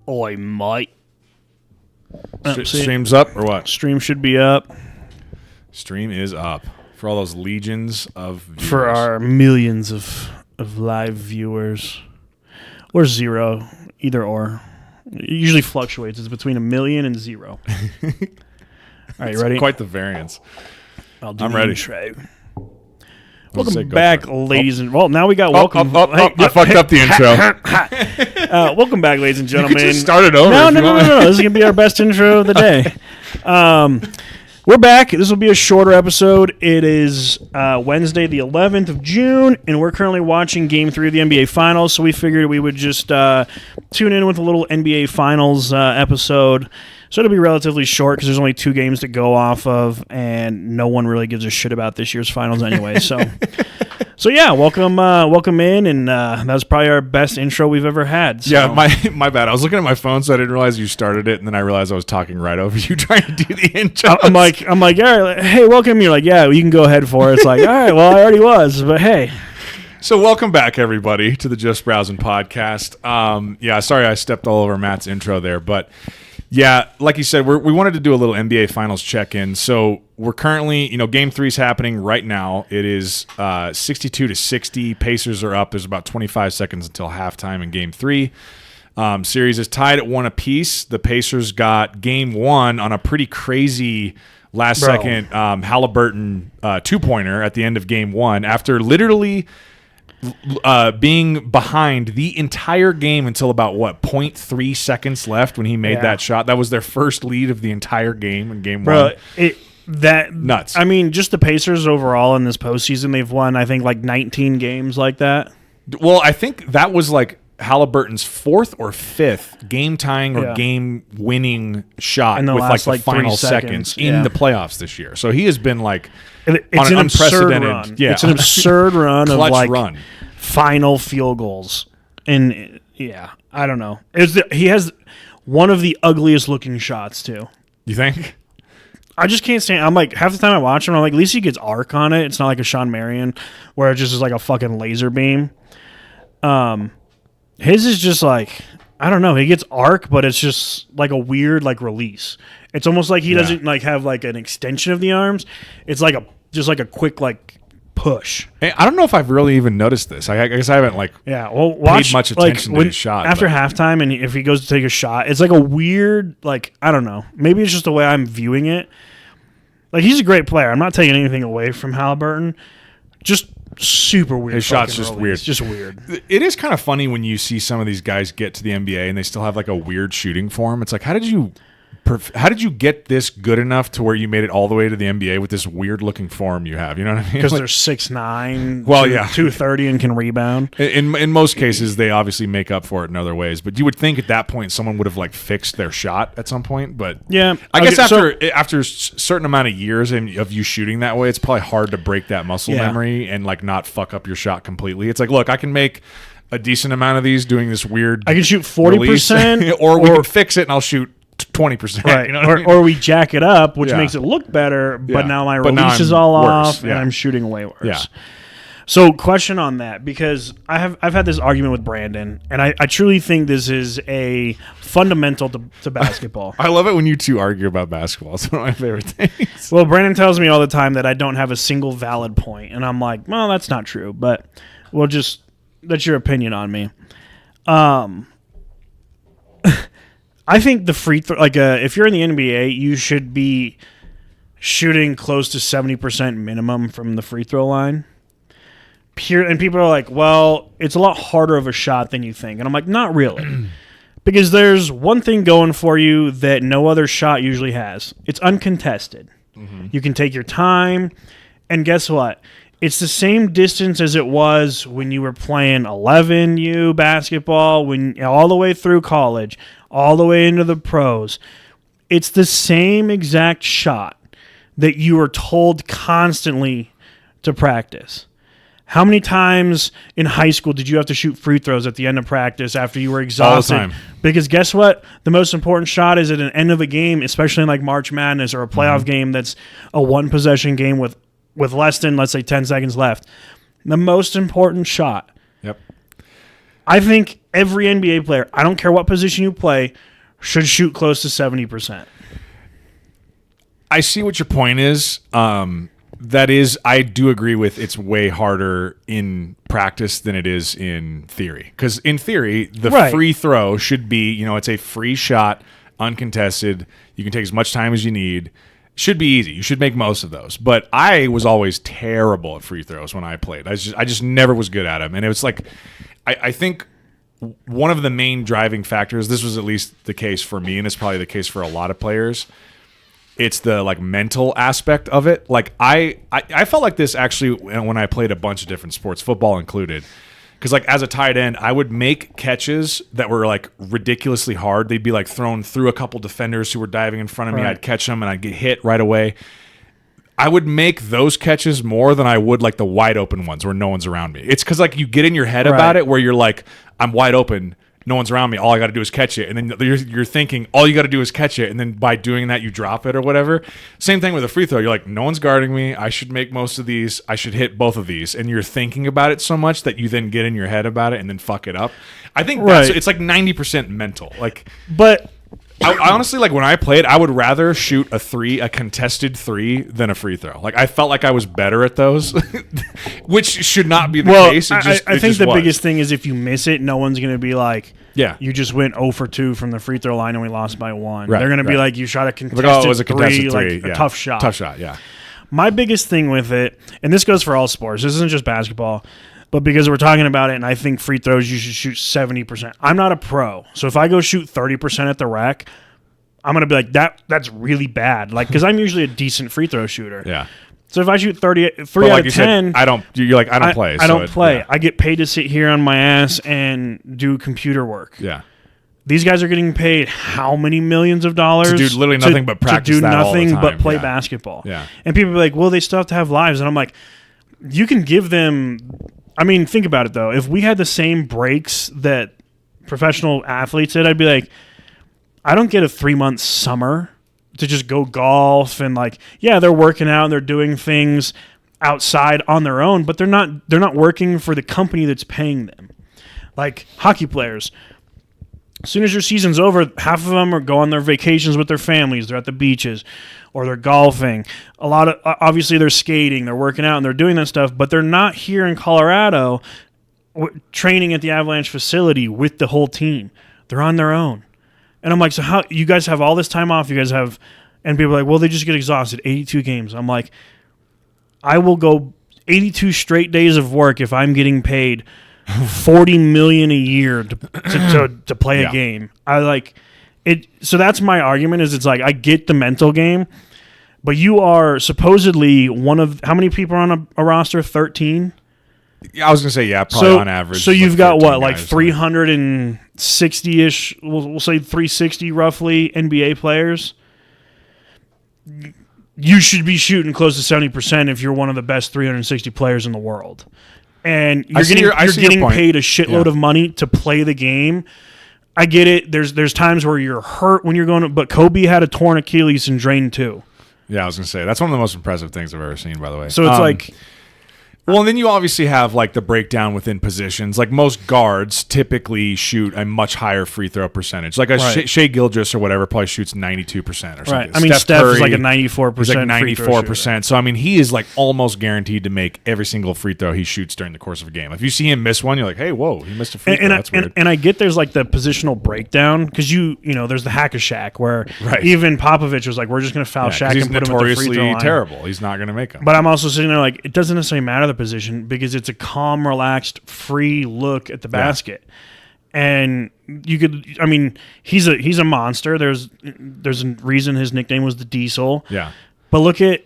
Oi, mate. Stream's up or what? Stream should be up. Stream is up for all those legions of viewers. For our millions of live viewers. Or zero. Either or. It usually fluctuates. It's between 1 million and 0. All right, you ready? Quite the variance. I'm ready. Intro. Welcome back, ladies and... Well, now we got welcome... I fucked up the intro. Welcome back, ladies and gentlemen. You can just start it over. No. This is going to be our best intro of the day. We're back. This will be a shorter episode. It is Wednesday, the 11th of June, and we're currently watching Game 3 of the NBA Finals, so we figured we would just tune in with a little NBA Finals episode. So it'll be relatively short because there's only 2 games to go off of, and no one really gives a shit about this year's finals anyway. So yeah, welcome in, and that was probably our best intro we've ever had. So. Yeah, my bad. I was looking at my phone, so I didn't realize you started it, and then I realized I was talking right over you trying to do the intro. I'm like, all right, hey, welcome. You're like, yeah, you can go ahead for it. It's like, all right, well, I already was, but hey. So welcome back, everybody, to the Just Browsin podcast. Sorry I stepped all over Matt's intro there, but. Yeah, like you said, we wanted to do a little NBA Finals check-in. So we're currently, Game 3 is happening right now. It is 62-60. Pacers are up. There's about 25 seconds until halftime in Game 3. Series is tied at 1 apiece. The Pacers got Game 1 on a pretty crazy last-second Halliburton two-pointer at the end of Game 1 after literally... being behind the entire game until about 0.3 seconds left when he made that shot. That was their first lead of the entire game in Game 1. Nuts. I mean, just the Pacers overall in this postseason, they've won, I think, like 19 games like that. Well, I think that was like Halliburton's 4th or 5th game-tying or game-winning shot with like the final seconds in the playoffs this year. So he has been like... It's an unprecedented run. Yeah. It's an absurd run of like run. Final field goals. And I don't know. He has one of the ugliest looking shots too. You think? I just can't stand. I'm like half the time I watch him, I'm like, at least he gets arc on it. It's not like a Sean Marion where it just is like a fucking laser beam. His is just like, I don't know. He gets arc, but it's just like a weird like release. It's almost like he doesn't like have like an extension of the arms. It's like just like a quick like push. Hey, I don't know if I've really even noticed this. I guess I haven't paid much attention to his shot. After halftime, and if he goes to take a shot, it's like a weird like I don't know. Maybe it's just the way I'm viewing it. Like he's a great player. I'm not taking anything away from Halliburton. Just super weird. His shot's just release. weird. Just weird. It is kind of funny when you see some of these guys get to the NBA and they still have like a weird shooting form. It's like, how did you get this good enough to where you made it all the way to the NBA with this weird looking form you have? You know what I mean? Because they're 6'9", 230 and can rebound. In most cases, they obviously make up for it in other ways. But you would think at that point someone would have like fixed their shot at some point. But yeah, I guess after a certain amount of years of you shooting that way, it's probably hard to break that muscle memory and like not fuck up your shot completely. It's like, look, I can make a decent amount of these doing this weird. I can shoot 40%, or we can fix it and I'll shoot 20%, right? You know what I mean? Or we jack it up, which makes it look better, but now my release is all off, and I'm shooting way worse. Yeah. So, question on that, because I've had this argument with Brandon, and I truly think this is a fundamental to basketball. I love it when you two argue about basketball. It's one of my favorite things. Well, Brandon tells me all the time that I don't have a single valid point, and I'm like, well, that's not true, but that's your opinion on me. I think the free throw, if you're in the NBA, you should be shooting close to 70% minimum from the free throw line. And people are like, well, it's a lot harder of a shot than you think. And I'm like, not really. Because there's one thing going for you that no other shot usually has. It's uncontested. Mm-hmm. You can take your time. And guess what? It's the same distance as it was when you were playing 11U basketball, all the way through college, all the way into the pros. It's the same exact shot that you were told constantly to practice. How many times in high school did you have to shoot free throws at the end of practice after you were exhausted? All the time. Because guess what? The most important shot is at an end of a game, especially in like March Madness or a playoff game that's a one-possession game with less than, let's say, 10 seconds left. The most important shot. Yep. I think every NBA player, I don't care what position you play, should shoot close to 70%. I see what your point is. That is, I do agree with it's way harder in practice than it is in theory. Because in theory, the free throw should be, it's a free shot, uncontested. You can take as much time as you need. Should be easy. You should make most of those. But I was always terrible at free throws when I played. I just never was good at them. And it was like, I think one of the main driving factors, this was at least the case for me, and it's probably the case for a lot of players, it's the mental aspect of it. Like I felt like this actually when I played a bunch of different sports, football included. Because as a tight end, I would make catches that were ridiculously hard. They'd be thrown through a couple defenders who were diving in front of me. I'd catch them and I'd get hit right away. I would make those catches more than I would the wide open ones where no one's around me. It's because you get in your head about it where you're I'm wide open. No one's around me. All I got to do is catch it. And then you're thinking, all you got to do is catch it. And then by doing that, you drop it or whatever. Same thing with a free throw. You're no one's guarding me. I should make most of these. I should hit both of these. And you're thinking about it so much that you then get in your head about it and then fuck it up. I think it's 90% mental. But I honestly, when I played, I would rather shoot a contested three than a free throw. I felt like I was better at those, which should not be the case. I think the biggest thing is if you miss it, no one's going to be yeah, you just went 0 for 2 from the free throw line and we lost by 1. Right, They're going to be you shot a contested, it was a contested three. A tough shot. Tough shot, yeah. My biggest thing with it, and this goes for all sports, this isn't just basketball, but because we're talking about it, and I think free throws, you should shoot 70%. I'm not a pro, so if I go shoot 30% at the rack, I'm going to be that's really bad. Because I'm usually a decent free throw shooter. Yeah. So if I shoot 3 out of 10, said, I don't play. I don't play. Yeah. I get paid to sit here on my ass and do computer work. Yeah. These guys are getting paid how many millions of dollars to do literally nothing but practice to do that all the nothing time. but play basketball. Yeah. And people be well, they still have to have lives. And I'm you can give them. I mean, think about it though. If we had the same breaks that professional athletes did, I'd be I don't get a 3-month summer to just go golf and they're working out and they're doing things outside on their own, but they're not working for the company that's paying them. Hockey players, as soon as your season's over, half of them are go on their vacations with their families. They're at the beaches or they're golfing. A lot of obviously they're skating, they're working out and they're doing that stuff, but they're not here in Colorado training at the Avalanche facility with the whole team. They're on their own. And I'm so how you guys have all this time off? You guys have, and people are they just get exhausted. 82 games. I'm I will go 82 straight days of work if I'm getting paid $40 million a year to play a game. I it. So that's my argument. Is I get the mental game, but you are supposedly one of how many people are on a roster? 13. Yeah, I was gonna say probably on average. So you've got 360-ish. 360-ish, we'll say 360 roughly NBA players. You should be shooting close to 70% if you're one of the best 360 players in the world. And you're getting paid a shitload of money to play the game. I get it. There's times where you're hurt when you're going, but Kobe had a torn Achilles and drained too. Yeah, I was gonna say that's one of the most impressive things I've ever seen, by the way. So it's well, and then you obviously have the breakdown within positions. Most guards typically shoot a much higher free throw percentage. Shea Gilgeous or whatever probably shoots 92% or something. Right. I mean, Steph is a 94%. He's 94%. So I mean, he is almost guaguaranteed to make every single free throw he shoots during the course of a game. If you see him miss one, you're hey, whoa, he missed a free throw. That's weird. And I get there's the positional breakdown because there's the hack-a-shack where even Popovich was we're just going to foul Shaq and put him at the free throw line. Terrible. He's not going to make them. But I'm also sitting there it doesn't necessarily matter the position because it's a calm, relaxed, free look at the basket. And you could, I mean, he's a monster. There's a reason his nickname was the Diesel. Yeah. But look at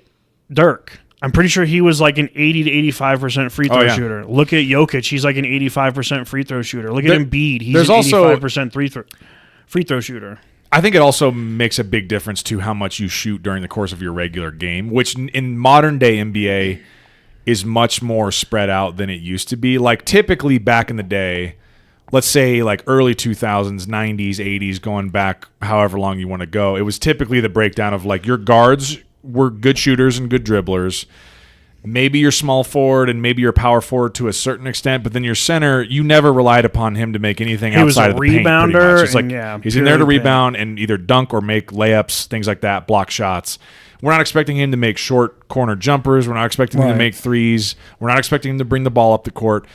Dirk. I'm pretty sure he was an 80 to 85% free throw shooter. Look at Jokic. He's an 85% free throw shooter. Look at Embiid. He's an 85% free throw shooter. I think it also makes a big difference to how much you shoot during the course of your regular game, which in modern day NBA is much more spread out than it used to be. Typically back in the day, let's say early 2000s, 90s, 80s, going back however long you want to go, it was typically the breakdown of your guards were good shooters and good dribblers. maybe your small forward and maybe your power forward to a certain extent, but then your center, you never relied upon him to make anything outside of the paint. Rebounder, It's like he's in there to rebound and either dunk or make layups, things like that, block shots. We're not expecting him to make short corner jumpers. We're not expecting him to make threes. We're not expecting him to bring the ball up the court.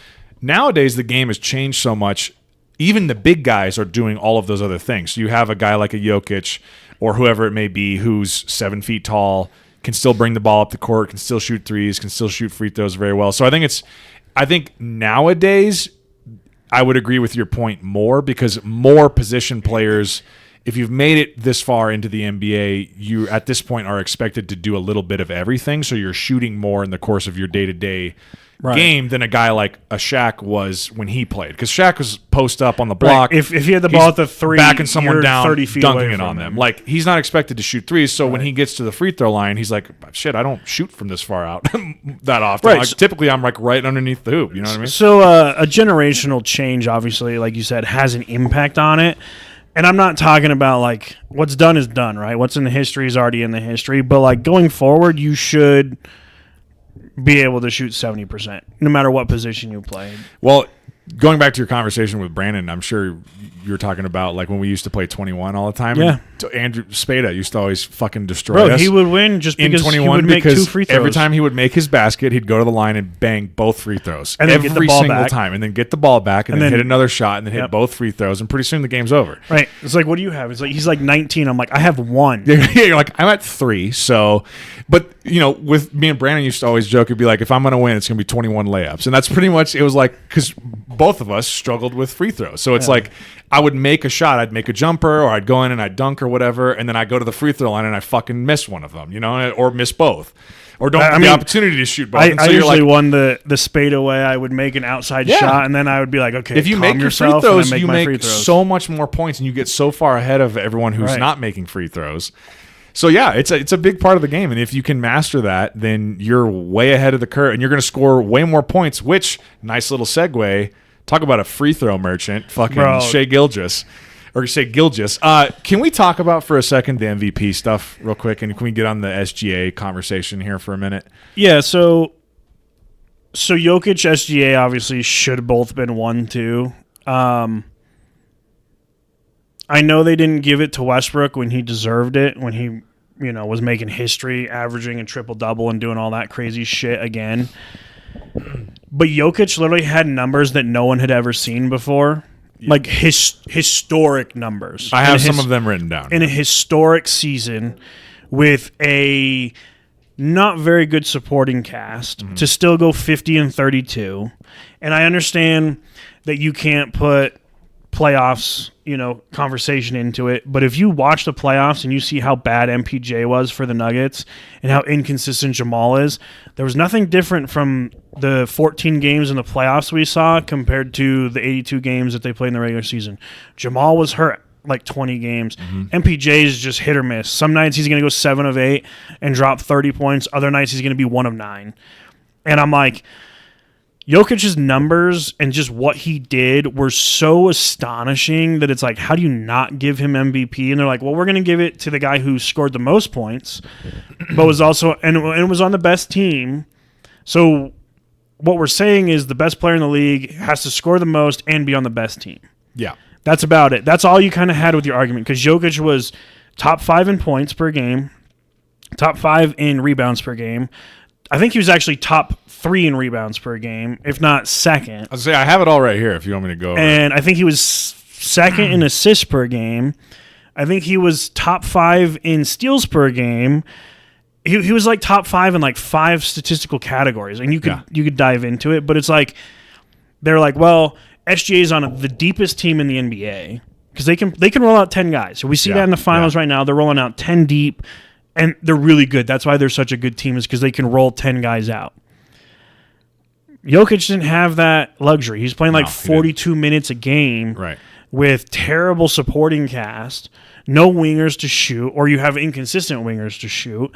Nowadays, the game has changed so much. Even the big guys are doing all of those other things. So you have a guy like a Jokic or whoever it may be who's 7 feet tall, can still bring the ball up the court, can still shoot threes, can still shoot free throws very well. So I think nowadays I would agree with your point more because more position players, if you've made it this far into the NBA, you at this point are expected to do a little bit of everything. So you're shooting more in the course of your day-to-day game than a guy like a Shaq was when he played. Because Shaq was post up on the block. If he had the ball at the three, backing someone down, 30 feet dunking away it on from them. him. Like, he's not expected to shoot threes. So when he gets to the free throw line, he's like, shit, I don't shoot from this far out that often. Right. Like, typically, I'm like right underneath the hoop. You know what I mean? So a generational change, obviously, like you said, has an impact on it. And I'm not talking about, like, what's done is done, right? What's in the history is already in the history. But, like, going forward, you should be able to shoot 70%, no matter what position you play. Well, going back to your conversation with Brandon, I'm sure you were talking about like when we used to play 21 all the time. Yeah. And Andrew Spada used to always fucking destroy us. He would win just in because 21 he would make because 2 free throws. every time he would make his basket, he'd go to the line and bang both free throws. And then get every the ball single back. time. And then get the ball back and then hit another shot and then hit both free throws. And pretty soon the game's over. Right. It's like, what do you have? It's like, he's like 19. I'm like, I have 1. You're like, I'm at 3. So, but, you know, with me and Brandon used to always joke, it'd be like, if I'm going to win, it's going to be 21 layups. And that's pretty much, it was like, because both of us struggled with free throws. So it's like, I would make a shot, I'd make a jumper, or I'd go in and I'd dunk or whatever, and then I go to the free throw line and I fucking miss one of them, you know, or miss both. Or don't get the opportunity to shoot both. I usually won the Spade away. I would make an outside shot, and then I would be like, okay, if you make your free throws, you make so much more points, and you get so far ahead of everyone who's not making free throws. So, yeah, it's a big part of the game, and if you can master that, then you're way ahead of the curve, and you're going to score way more points, which, nice little segue, talk about a free throw merchant, fucking Shai Gilgeous. Can we talk about for a second the MVP stuff real quick, and can we get on the SGA conversation here for a minute? Yeah, so Jokic, SGA obviously should have both been 1-2. I know they didn't give it to Westbrook when he deserved it, when he, you know, was making history, averaging a triple-double and doing all that crazy shit again. But Jokic literally had numbers that no one had ever seen before. Like historic numbers. I have some of them written down. In a historic season with a not very good supporting cast to still go 50-32. And I understand that you can't put playoffs, you know, conversation into it. But if you watch the playoffs and you see how bad MPJ was for the Nuggets and how inconsistent Jamal is, there was nothing different from the 14 games in the playoffs we saw compared to the 82 games that they played in the regular season. Jamal was hurt like 20 games. MPJ is just hit or miss. Some nights he's going to go 7 of 8 and drop 30 points. Other nights he's going to be 1 of 9. And I'm like, Jokic's numbers and just what he did were so astonishing that it's like, how do you not give him MVP? And they're like, well, we're going to give it to the guy who scored the most points, but was also and was on the best team. So what we're saying is the best player in the league has to score the most and be on the best team. Yeah. That's about it. That's all you kind of had with your argument, because Jokic was top 5 in points per game, top 5 in rebounds per game. I think he was actually top 3 in rebounds per game, if not second. I'll say I have it all right here if you want me to go over and I think he was second in assists per game. I think he was top 5 in steals per game. He was like top 5 in like 5 statistical categories, and you could dive into it. But it's like they're like, well, SGA is on the deepest team in the NBA because they can roll out 10 guys. So we see that in the finals right now. They're rolling out 10 deep. And they're really good. That's why they're such a good team, is because they can roll 10 guys out. Jokic didn't have that luxury. He's playing like 42 minutes a game with terrible supporting cast, no wingers to shoot, or you have inconsistent wingers to shoot.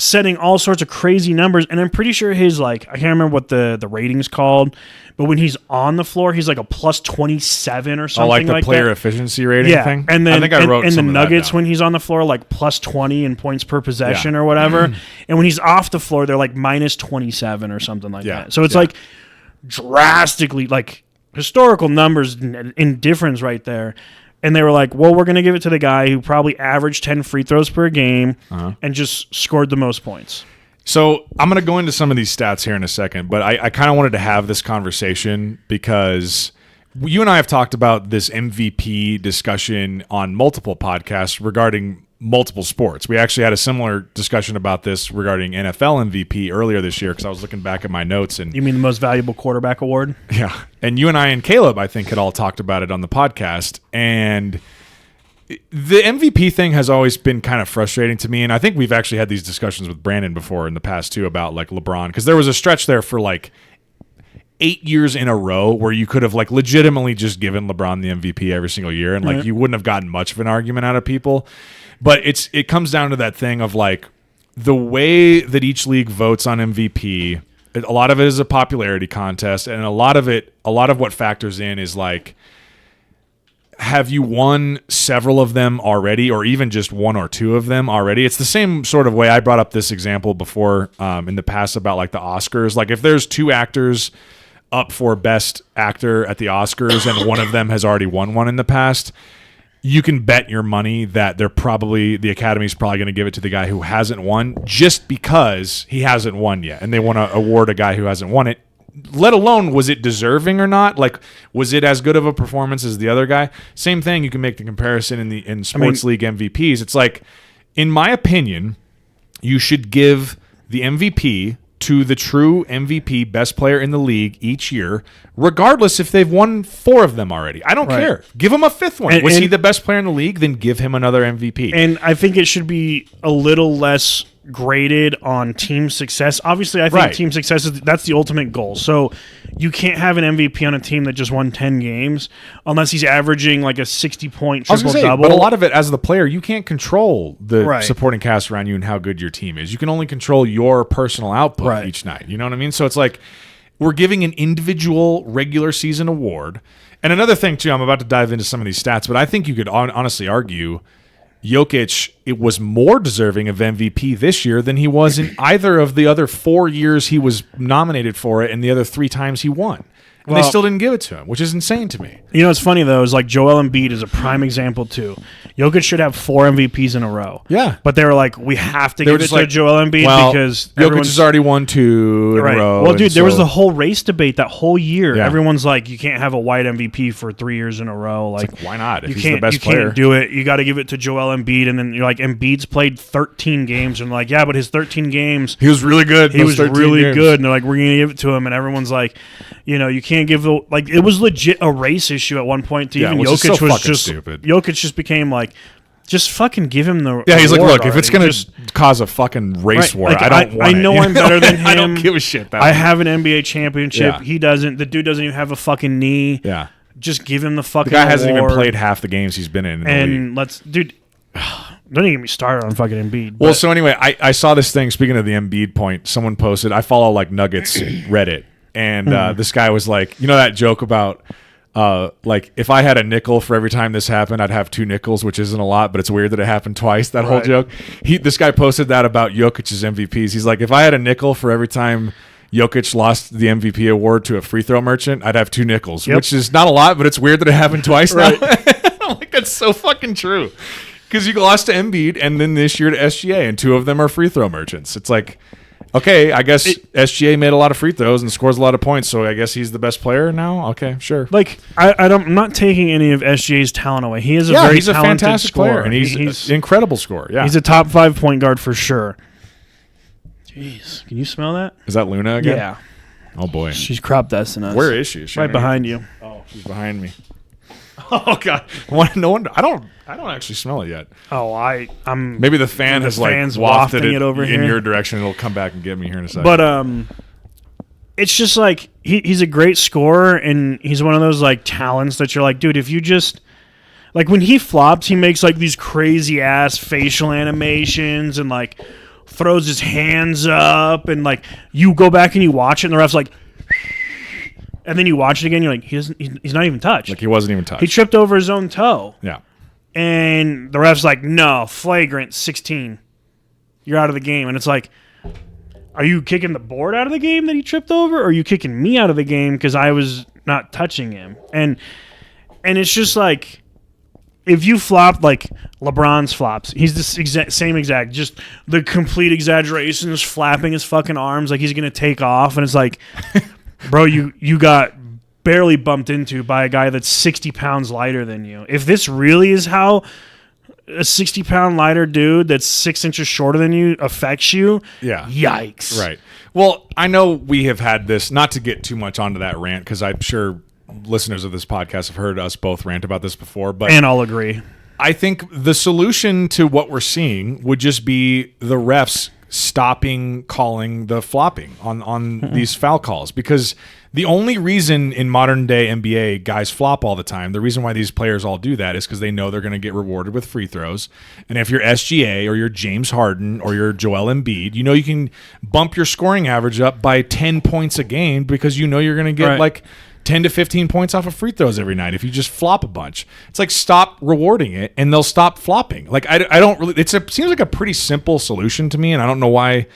setting all sorts of crazy numbers, and I'm pretty sure his I can't remember what the rating's called, but when he's on the floor, he's like a plus 27 or something like the like player that. efficiency rating thing. And then I think I wrote and the some of that Nuggets down. when he's on the floor like plus 20 in points per possession or whatever, and when he's off the floor they're like minus 27 or something like that. So it's like drastically historical numbers in difference right there. And they were like, well, we're going to give it to the guy who probably averaged 10 free throws per game and just scored the most points. So I'm going to go into some of these stats here in a second, but I kind of wanted to have this conversation because you and I have talked about this MVP discussion on multiple podcasts regarding multiple sports. We actually had a similar discussion about this regarding NFL MVP earlier this year because I was looking back at my notes. And you mean the most valuable quarterback award? Yeah. And you and I and Caleb, I think, had all talked about it on the podcast. And the MVP thing has always been kind of frustrating to me, and I think we've actually had these discussions with Brandon before in the past too about LeBron, because there was a stretch there for 8 years in a row where you could have legitimately just given LeBron the MVP every single year, and you wouldn't have gotten much of an argument out of people. But it comes down to that thing of the way that each league votes on MVP. A lot of it is a popularity contest, and a lot of what factors in is have you won several of them already, or even just one or two of them already? It's the same sort of way I brought up this example before in the past about the Oscars. If there's two actors up for Best Actor at the Oscars and one of them has already won one in the past, you can bet your money that the Academy's probably going to give it to the guy who hasn't won just because he hasn't won yet, and they want to award a guy who hasn't won it. Let alone was it deserving or not? Was it as good of a performance as the other guy? Same thing. You can make the comparison in sports league MVPs. It's in my opinion, you should give the MVP to the true MVP, best player in the league each year, regardless if they've won 4 of them already. I don't care. Give him a 5th one. Was he the best player in the league? Then give him another MVP. And I think it should be a little less graded on team success. Obviously, I think team success that's the ultimate goal. So you can't have an MVP on a team that just won 10 games unless he's averaging a 60-point triple-double. But a lot of it, as the player, you can't control the supporting cast around you and how good your team is. You can only control your personal output each night. You know what I mean? So it's we're giving an individual regular season award. And another thing, too, I'm about to dive into some of these stats, but I think you could honestly argue Jokic, it was more deserving of MVP this year than he was in either of the other 4 years he was nominated for it and the other 3 times he won. And they still didn't give it to him, which is insane to me. You know what's funny, though, is Joel Embiid is a prime example, too. Jokic should have 4 MVPs in a row. Yeah. But they were we have to give it to Joel Embiid because Jokic has already won 2 in a row. Well, dude, there was the whole race debate that whole year. Yeah. Everyone's you can't have a white MVP for 3 years in a row. Why not? If he's the best player. You can't do it. You got to give it to Joel Embiid. And then you're Embiid's played 13 games. And yeah, but his 13 games. He was really good. He was really good. And they're we're going to give it to him. And everyone's you can't give the it was legit a race issue at one point. Even Jokic was just stupid. Jokic just became just fucking give him the he's look, already. If it's gonna cause a fucking race war, I don't want I know I'm better than him. I don't give a shit. I have an NBA championship. He doesn't. The dude doesn't even have a fucking knee. Yeah, just give him the fucking. The guy hasn't even played half the games he's been in and dude. Don't even get me started on fucking Embiid. Well, so anyway, I saw this thing. Speaking of the Embiid point, someone posted. I follow Nuggets Reddit. And this guy was that joke about if I had a nickel for every time this happened, I'd have 2 nickels, which isn't a lot, but it's weird that it happened twice, that whole joke. This guy posted that about Jokic's MVPs. He's if I had a nickel for every time Jokic lost the MVP award to a free throw merchant, I'd have 2 nickels, which is not a lot, but it's weird that it happened twice now. I'm that's so fucking true. Because you lost to Embiid and then this year to SGA, and 2 of them are free throw merchants. It's okay, I guess SGA made a lot of free throws and scores a lot of points, so I guess he's the best player now? Okay, sure. I'm not taking any of SGA's talent away. He is a very talented fantastic scorer. Player, and he's an incredible scorer. Yeah. He's a top 5 point guard for sure. Jeez, can you smell that? Is that Luna again? Yeah. Oh, boy. She's crop dusting us. Where is she? Right behind you. Oh, she's behind me. Oh, God. No wonder. I don't actually smell it yet. Oh, I'm maybe the fan has wafted it over in here. Your direction. It'll come back and get me here in a second. But it's just he's a great scorer, and he's one of those talents that you're dude, if you just when he flops, he makes these crazy ass facial animations and throws his hands up, and like you go back and you watch it, and the ref's like, and then you watch it again, you're like, he's not even touched. Like he wasn't even touched. He tripped over his own toe. Yeah. And the ref's like, no, flagrant 16. You're out of the game. And it's like, are you kicking the board out of the game that he tripped over? Or are you kicking me out of the game because I was not touching him? And it's just like, if you flop like LeBron's flops, he's the same exact, just the complete exaggerations, flapping his fucking arms like he's going to take off. And it's like, bro, you got barely bumped into by a guy that's 60 pounds lighter than you. If this really is how a 60-pound lighter dude that's 6 inches shorter than you affects you, yikes. Right. Well, I know we have had this, not to get too much onto that rant, because I'm sure listeners of this podcast have heard us both rant about this before. And I'll agree. I think the solution to what we're seeing would just be the refs stopping calling the flopping on these foul calls, because the only reason in modern day NBA guys flop all the time, the reason why these players all do that is because they know they're going to get rewarded with free throws. And if you're SGA or you're James Harden or you're Joel Embiid, you know you can bump your scoring average up by 10 points a game because you know you're going to get like 10 to 15 points off of free throws every night if you just flop a bunch. It's like, stop rewarding it and they'll stop flopping. Like, I don't really, seems like a pretty simple solution to me, and I don't know why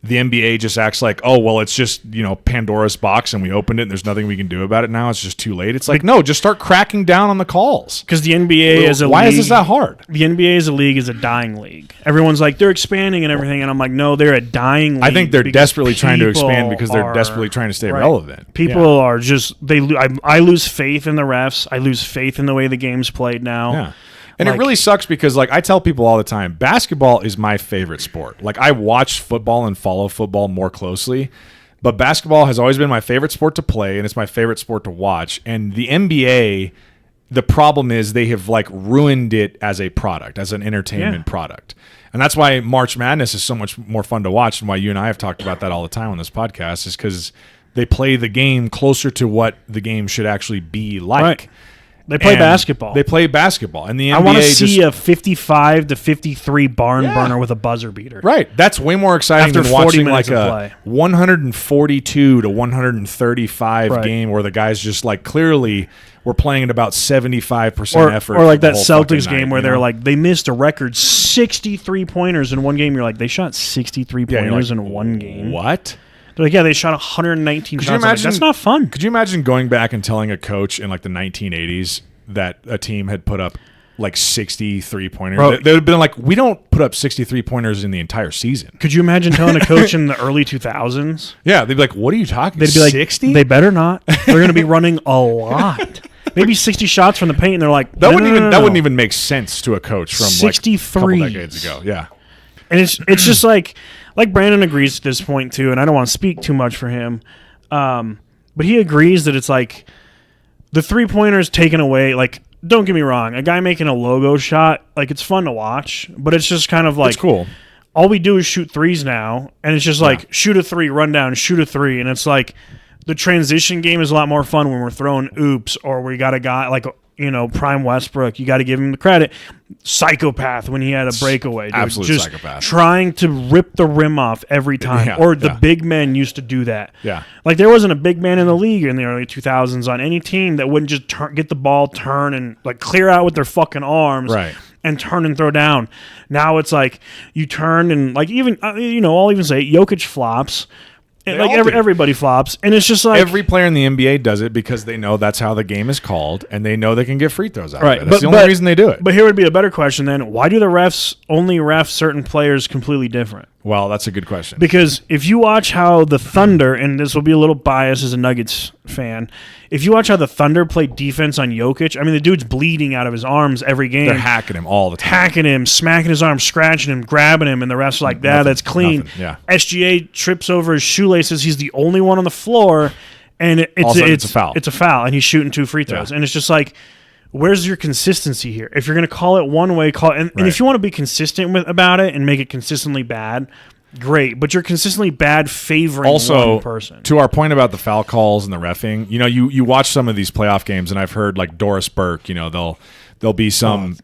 the NBA just acts like, oh, well, it's just, Pandora's box and we opened it and there's nothing we can do about it now. It's just too late. It's like, no, just start cracking down on the calls. Because the NBA is a league. Why is this that hard? The NBA as a league is a dying league. Everyone's like, they're expanding and everything. And I'm like, no, they're a dying league. I think they're desperately trying to expand because they're desperately trying to stay relevant. People are just, I lose faith in the refs. I lose faith in the way the game's played now. Yeah. And it really sucks because, like, I tell people all the time, basketball is my favorite sport. Like, I watch football and follow football more closely, but basketball has always been my favorite sport to play, and it's my favorite sport to watch. And the NBA, the problem is they have, like, ruined it as a product, as an entertainment product. And that's why March Madness is so much more fun to watch, and why you and I have talked about that all the time on this podcast, is because they play the game closer to what the game should actually be like. Right. They play basketball. They play basketball, and the NBA. I want to see a 55 to 53 barn burner with a buzzer beater. Right, that's way more exciting After than 40 watching minutes like of a play. 142 to 135 game where the guys just like clearly were playing at about 75% effort, or like that Celtics game where they're like they missed a record 63 pointers in one game. You're like, they shot 63 pointers in one game. What? They're like, yeah, they shot 119 shots. Imagine, that's not fun. Could you imagine going back and telling a coach in like the 1980s that a team had put up like 63 pointers? They would have been like, we don't put up 63 pointers in the entire season. Could you imagine telling a coach in the early 2000s? Yeah, they'd be like, what are you talking? They'd be like, 60? They better not. They're going to be running a lot. Maybe 60 shots from the paint, and they're like, that wouldn't even make sense to a coach from 63 like a couple decades ago. Yeah. And it's just like Brandon agrees at this point too, and I don't want to speak too much for him, but he agrees that it's like the 3-pointers taken away. Like, don't get me wrong, a guy making a logo shot, like, it's fun to watch, but it's just kind of like, it's cool. All we do is shoot threes now, and it's just like shoot a three, run down, shoot a three, and it's like the transition game is a lot more fun when we're throwing oops, or we got a guy like, Prime Westbrook. You got to give him the credit. Psychopath when he had a breakaway. Dude. Absolute just psychopath. Trying to rip the rim off every time. Or the big men used to do that. Yeah. Like, there wasn't a big man in the league in the early 2000s on any team that wouldn't just get the ball, turn, and like clear out with their fucking arms. Right. And turn and throw down. Now it's like you turn and like even I'll even say Jokic flops. Like everybody flops, and it's just like every player in the NBA does it because they know that's how the game is called, and they know they can get free throws out of it. That's the only reason they do it. But here would be a better question then: why do the refs only ref certain players completely different? Well, that's a good question. Because if you watch how the Thunder, and this will be a little biased as a Nuggets fan, if you watch how the Thunder play defense on Jokic, I mean, the dude's bleeding out of his arms every game. They're hacking him all the time. Hacking him, smacking his arm, scratching him, grabbing him, and the ref's like, that's clean. Yeah. SGA trips over his shoelaces. He's the only one on the floor, and it's a foul. It's a foul, and he's shooting 2 free throws. Yeah. And it's just like, where's your consistency here? If you're going to call it one way, call it. And if you want to be consistent about it and make it consistently bad, great. But you're consistently bad favoring one person. To our point about the foul calls and the reffing, you watch some of these playoff games, and I've heard like Doris Burke, there'll be some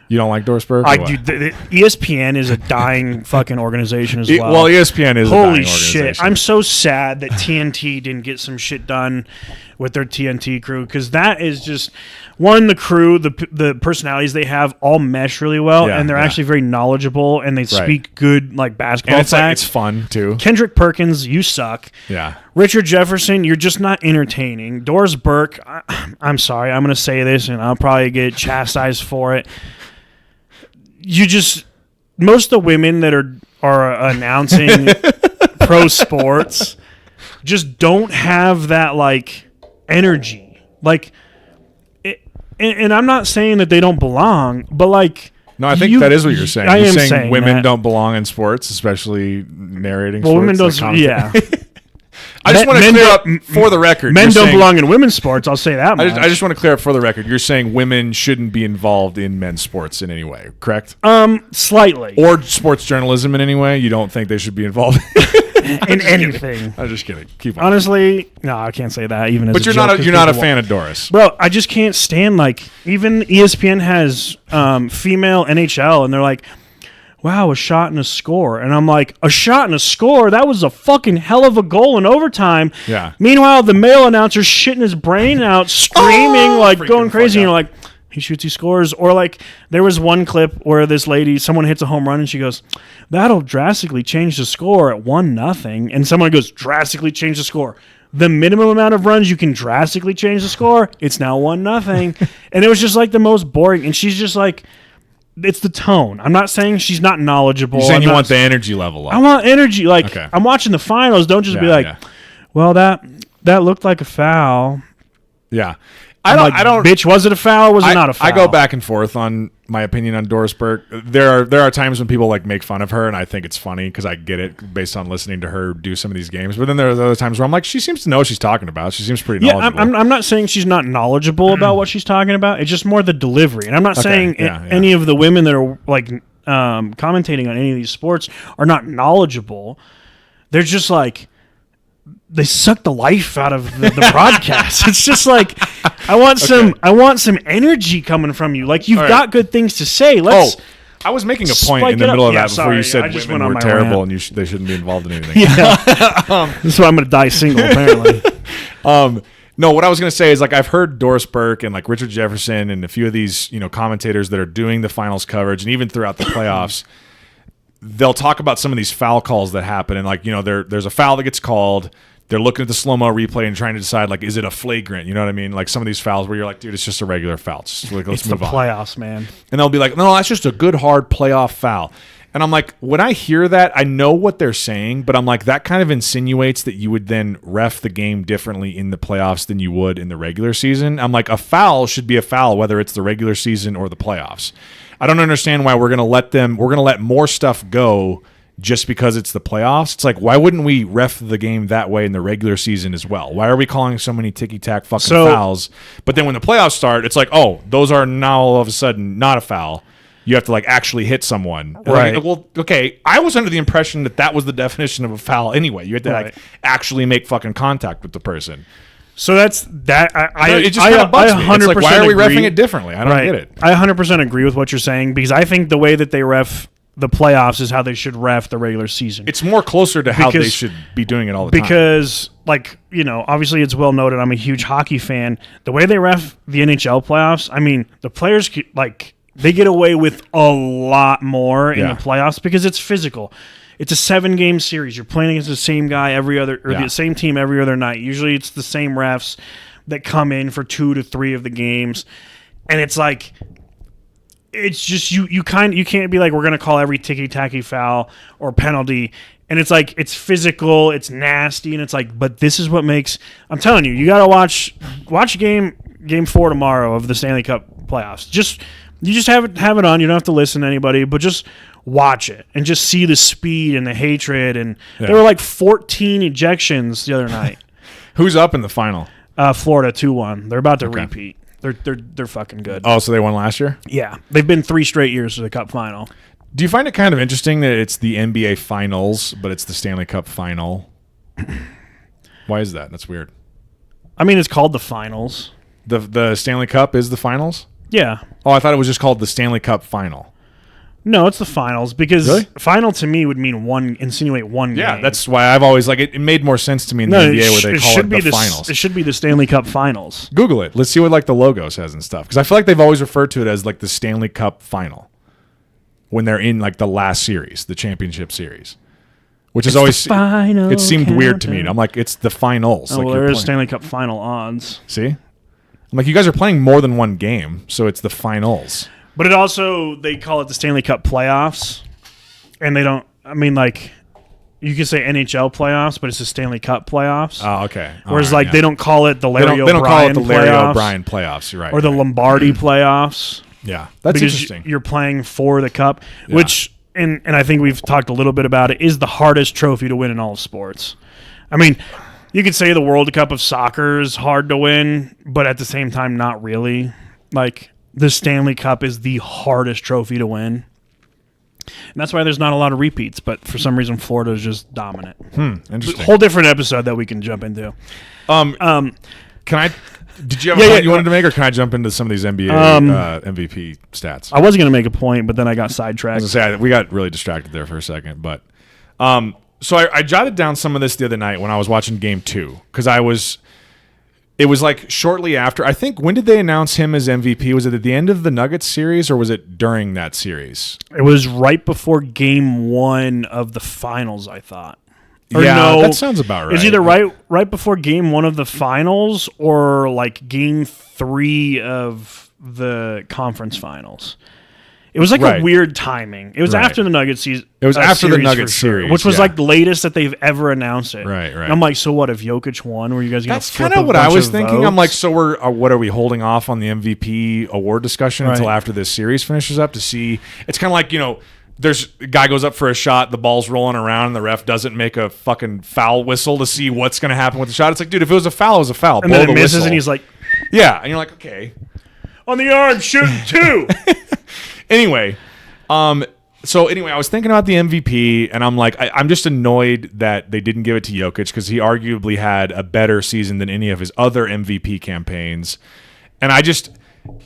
You don't like Doris Burke? ESPN is a dying fucking organization as well. Well, ESPN is a dying Holy organization. shit. I'm so sad that TNT didn't get some shit done with their TNT crew, because that is just, one, the crew, the personalities they have all mesh really well, and they're actually very knowledgeable, and they speak good like basketball and facts. It's fun, too. Kendrick Perkins, you suck. Yeah. Richard Jefferson, you're just not entertaining. Doris Burke, I'm sorry, I'm going to say this, and I'll probably get chastised for it. Most of the women that are announcing pro sports just don't have that like energy. Like, and I'm not saying that they don't belong, but like, no, I think that is what you're saying. I you're am saying women that. don't belong in sports, especially narrating Well, sports. women don't. Yeah. I just want to clear up for the record. Men don't belong in women's sports. I'll say that much. I just want to clear up for the record. You're saying women shouldn't be involved in men's sports in any way, correct? Slightly. Or sports journalism in any way. You don't think they should be involved in anything. I'm just kidding. Keep on. Honestly, no, I can't say that. Even as but you're not a fan of Doris, bro. I just can't stand, like, even ESPN has female NHL, and they're like, wow, a shot and a score. And I'm like, a shot and a score? That was a fucking hell of a goal in overtime. Yeah. Meanwhile, the male announcer's shitting his brain out, screaming, like going crazy. And you're like, he shoots, he scores. Or like, there was one clip where this lady, someone hits a home run and she goes, that'll drastically change the score at 1-0. And someone goes, drastically change the score. The minimum amount of runs you can drastically change the score, it's now 1-0. And it was just like the most boring. And she's just like, it's the tone. I'm not saying she's not knowledgeable. You're saying you want the energy level up. I want energy. Like, I'm watching the finals. Don't just be like, well, that looked like a foul. Yeah. I don't. Bitch, was it a foul? Or was it not a foul? I go back and forth on my opinion on Doris Burke. There are times when people like make fun of her, and I think it's funny because I get it based on listening to her do some of these games. But then there are other times where I'm like, she seems to know what she's talking about. She seems pretty knowledgeable. I'm not saying she's not knowledgeable about what she's talking about. It's just more the delivery. And I'm not saying any of the women that are like commentating on any of these sports are not knowledgeable. They're just like, they suck the life out of the broadcast. It's just like, I want some energy coming from you. Like, you've got good things to say. I was making a point in the middle of that before you said women were terrible and they shouldn't be involved in anything. That's why I'm going to die single, apparently. No, what I was going to say is, like, I've heard Doris Burke and like Richard Jefferson and a few of these, commentators that are doing the finals coverage and even throughout the playoffs, they'll talk about some of these foul calls that happen. And like, there's a foul that gets called. They're looking at the slow-mo replay and trying to decide, like, is it a flagrant? You know what I mean? Like some of these fouls where you're like, dude, it's just a regular foul. Just, like, let's move on. It's the playoffs, man. And they'll be like, no, that's just a good, hard playoff foul. And I'm like, when I hear that, I know what they're saying, but I'm like, that kind of insinuates that you would then ref the game differently in the playoffs than you would in the regular season. I'm like, a foul should be a foul, whether it's the regular season or the playoffs. I don't understand why we're going to let more stuff go just because it's the playoffs. It's like, why wouldn't we ref the game that way in the regular season as well? Why are we calling so many ticky-tack fucking fouls? But then when the playoffs start, it's like, oh, those are now all of a sudden not a foul. You have to like actually hit someone. Right. Like, well, okay, I was under the impression that was the definition of a foul anyway. You had to like actually make fucking contact with the person. So that's that. It just kind of bugs me. It's like, why are we reffing it differently? I don't get it. I 100% agree with what you're saying, because I think the way that they ref the playoffs is how they should ref the regular season. It's more closer to how they should be doing it all the time. Because, like, obviously it's well noted, I'm a huge hockey fan. The way they ref the NHL playoffs, I mean, the players, like, they get away with a lot more in the playoffs because it's physical. It's a 7-game series. You're playing against the same guy the same team every other night. Usually it's the same refs that come in for 2 to 3 of the games. And it's like, it's just you can't be like, we're gonna call every ticky-tacky foul or penalty, and it's like, it's physical, it's nasty, and it's like, but this is what makes, I'm telling you, you gotta watch game 4 tomorrow of the Stanley Cup playoffs. You just have it on. You don't have to listen to anybody, but just watch it and just see the speed and the hatred. And there were like 14 ejections the other night. Who's up in the final? Florida 2-1. They're about to repeat. They're fucking good. Oh, so they won last year? Yeah. They've been 3 straight years to the Cup final. Do you find it kind of interesting that it's the NBA Finals, but it's the Stanley Cup final? Why is that? That's weird. I mean, it's called the finals. The Stanley Cup is the finals? Yeah. Oh, I thought it was just called the Stanley Cup Final. No, it's the finals because Really? final to me would mean insinuate one game. Yeah, that's why I've always it made more sense to me in the NBA where they call it the finals. It should be the Stanley Cup Finals. Google it. Let's see what the logo says and stuff. Because I feel like they've always referred to it as the Stanley Cup Final when they're in the last series, the championship series, which is always it seemed weird to me. I'm like, it's the finals. Oh, well, there is Stanley Cup Final odds. See, I'm like, you guys are playing more than one game, so it's the finals. But it also, they call it the Stanley Cup playoffs, and they don't, you could say NHL playoffs, but it's the Stanley Cup playoffs. Oh, okay. Whereas, they don't call it the Larry O'Brien playoffs. They don't call it the Larry O'Brien playoffs, you're right. Or the Lombardi playoffs. Yeah, that's interesting. You're playing for the cup, which, and I think we've talked a little bit about it, is the hardest trophy to win in all of sports. You could say the World Cup of soccer is hard to win, but at the same time, not really. The Stanley Cup is the hardest trophy to win. And that's why there's not a lot of repeats, but for some reason Florida is just dominant. Interesting. Whole different episode that we can jump into. Can I did you have a point you wanted to make, or can I jump into some of these NBA MVP stats? I was going to make a point, but then I got sidetracked. I was going to say, we got really distracted there for a second, but so I jotted down some of this the other night when I was watching Game 2 because it was shortly after. I think, when did they announce him as MVP? Was it at the end of the Nuggets series, or was it during that series? It was right before Game 1 of the finals, I thought. Or yeah, no, that sounds about right. It's either right before Game 1 of the finals or Game 3 of the conference finals. It was a weird timing. It was after the Nuggets season. It was after the Nuggets series, which was the latest that they've ever announced it. Right. And I'm like, so what if Jokic won? Were you guys going to flip? That's kind of what I was thinking. Votes? I'm like, so what are we holding off on the MVP award discussion until after this series finishes up to see? It's kind of like, there's a guy goes up for a shot, the ball's rolling around, and the ref doesn't make a fucking foul whistle to see what's going to happen with the shot. It's like, dude, if it was a foul, it was a foul. And then it misses, and he's like, yeah, and you're like, okay, on the arm, shoot two. Anyway. I was thinking about the MVP, and I'm like, I'm just annoyed that they didn't give it to Jokic because he arguably had a better season than any of his other MVP campaigns. And I just,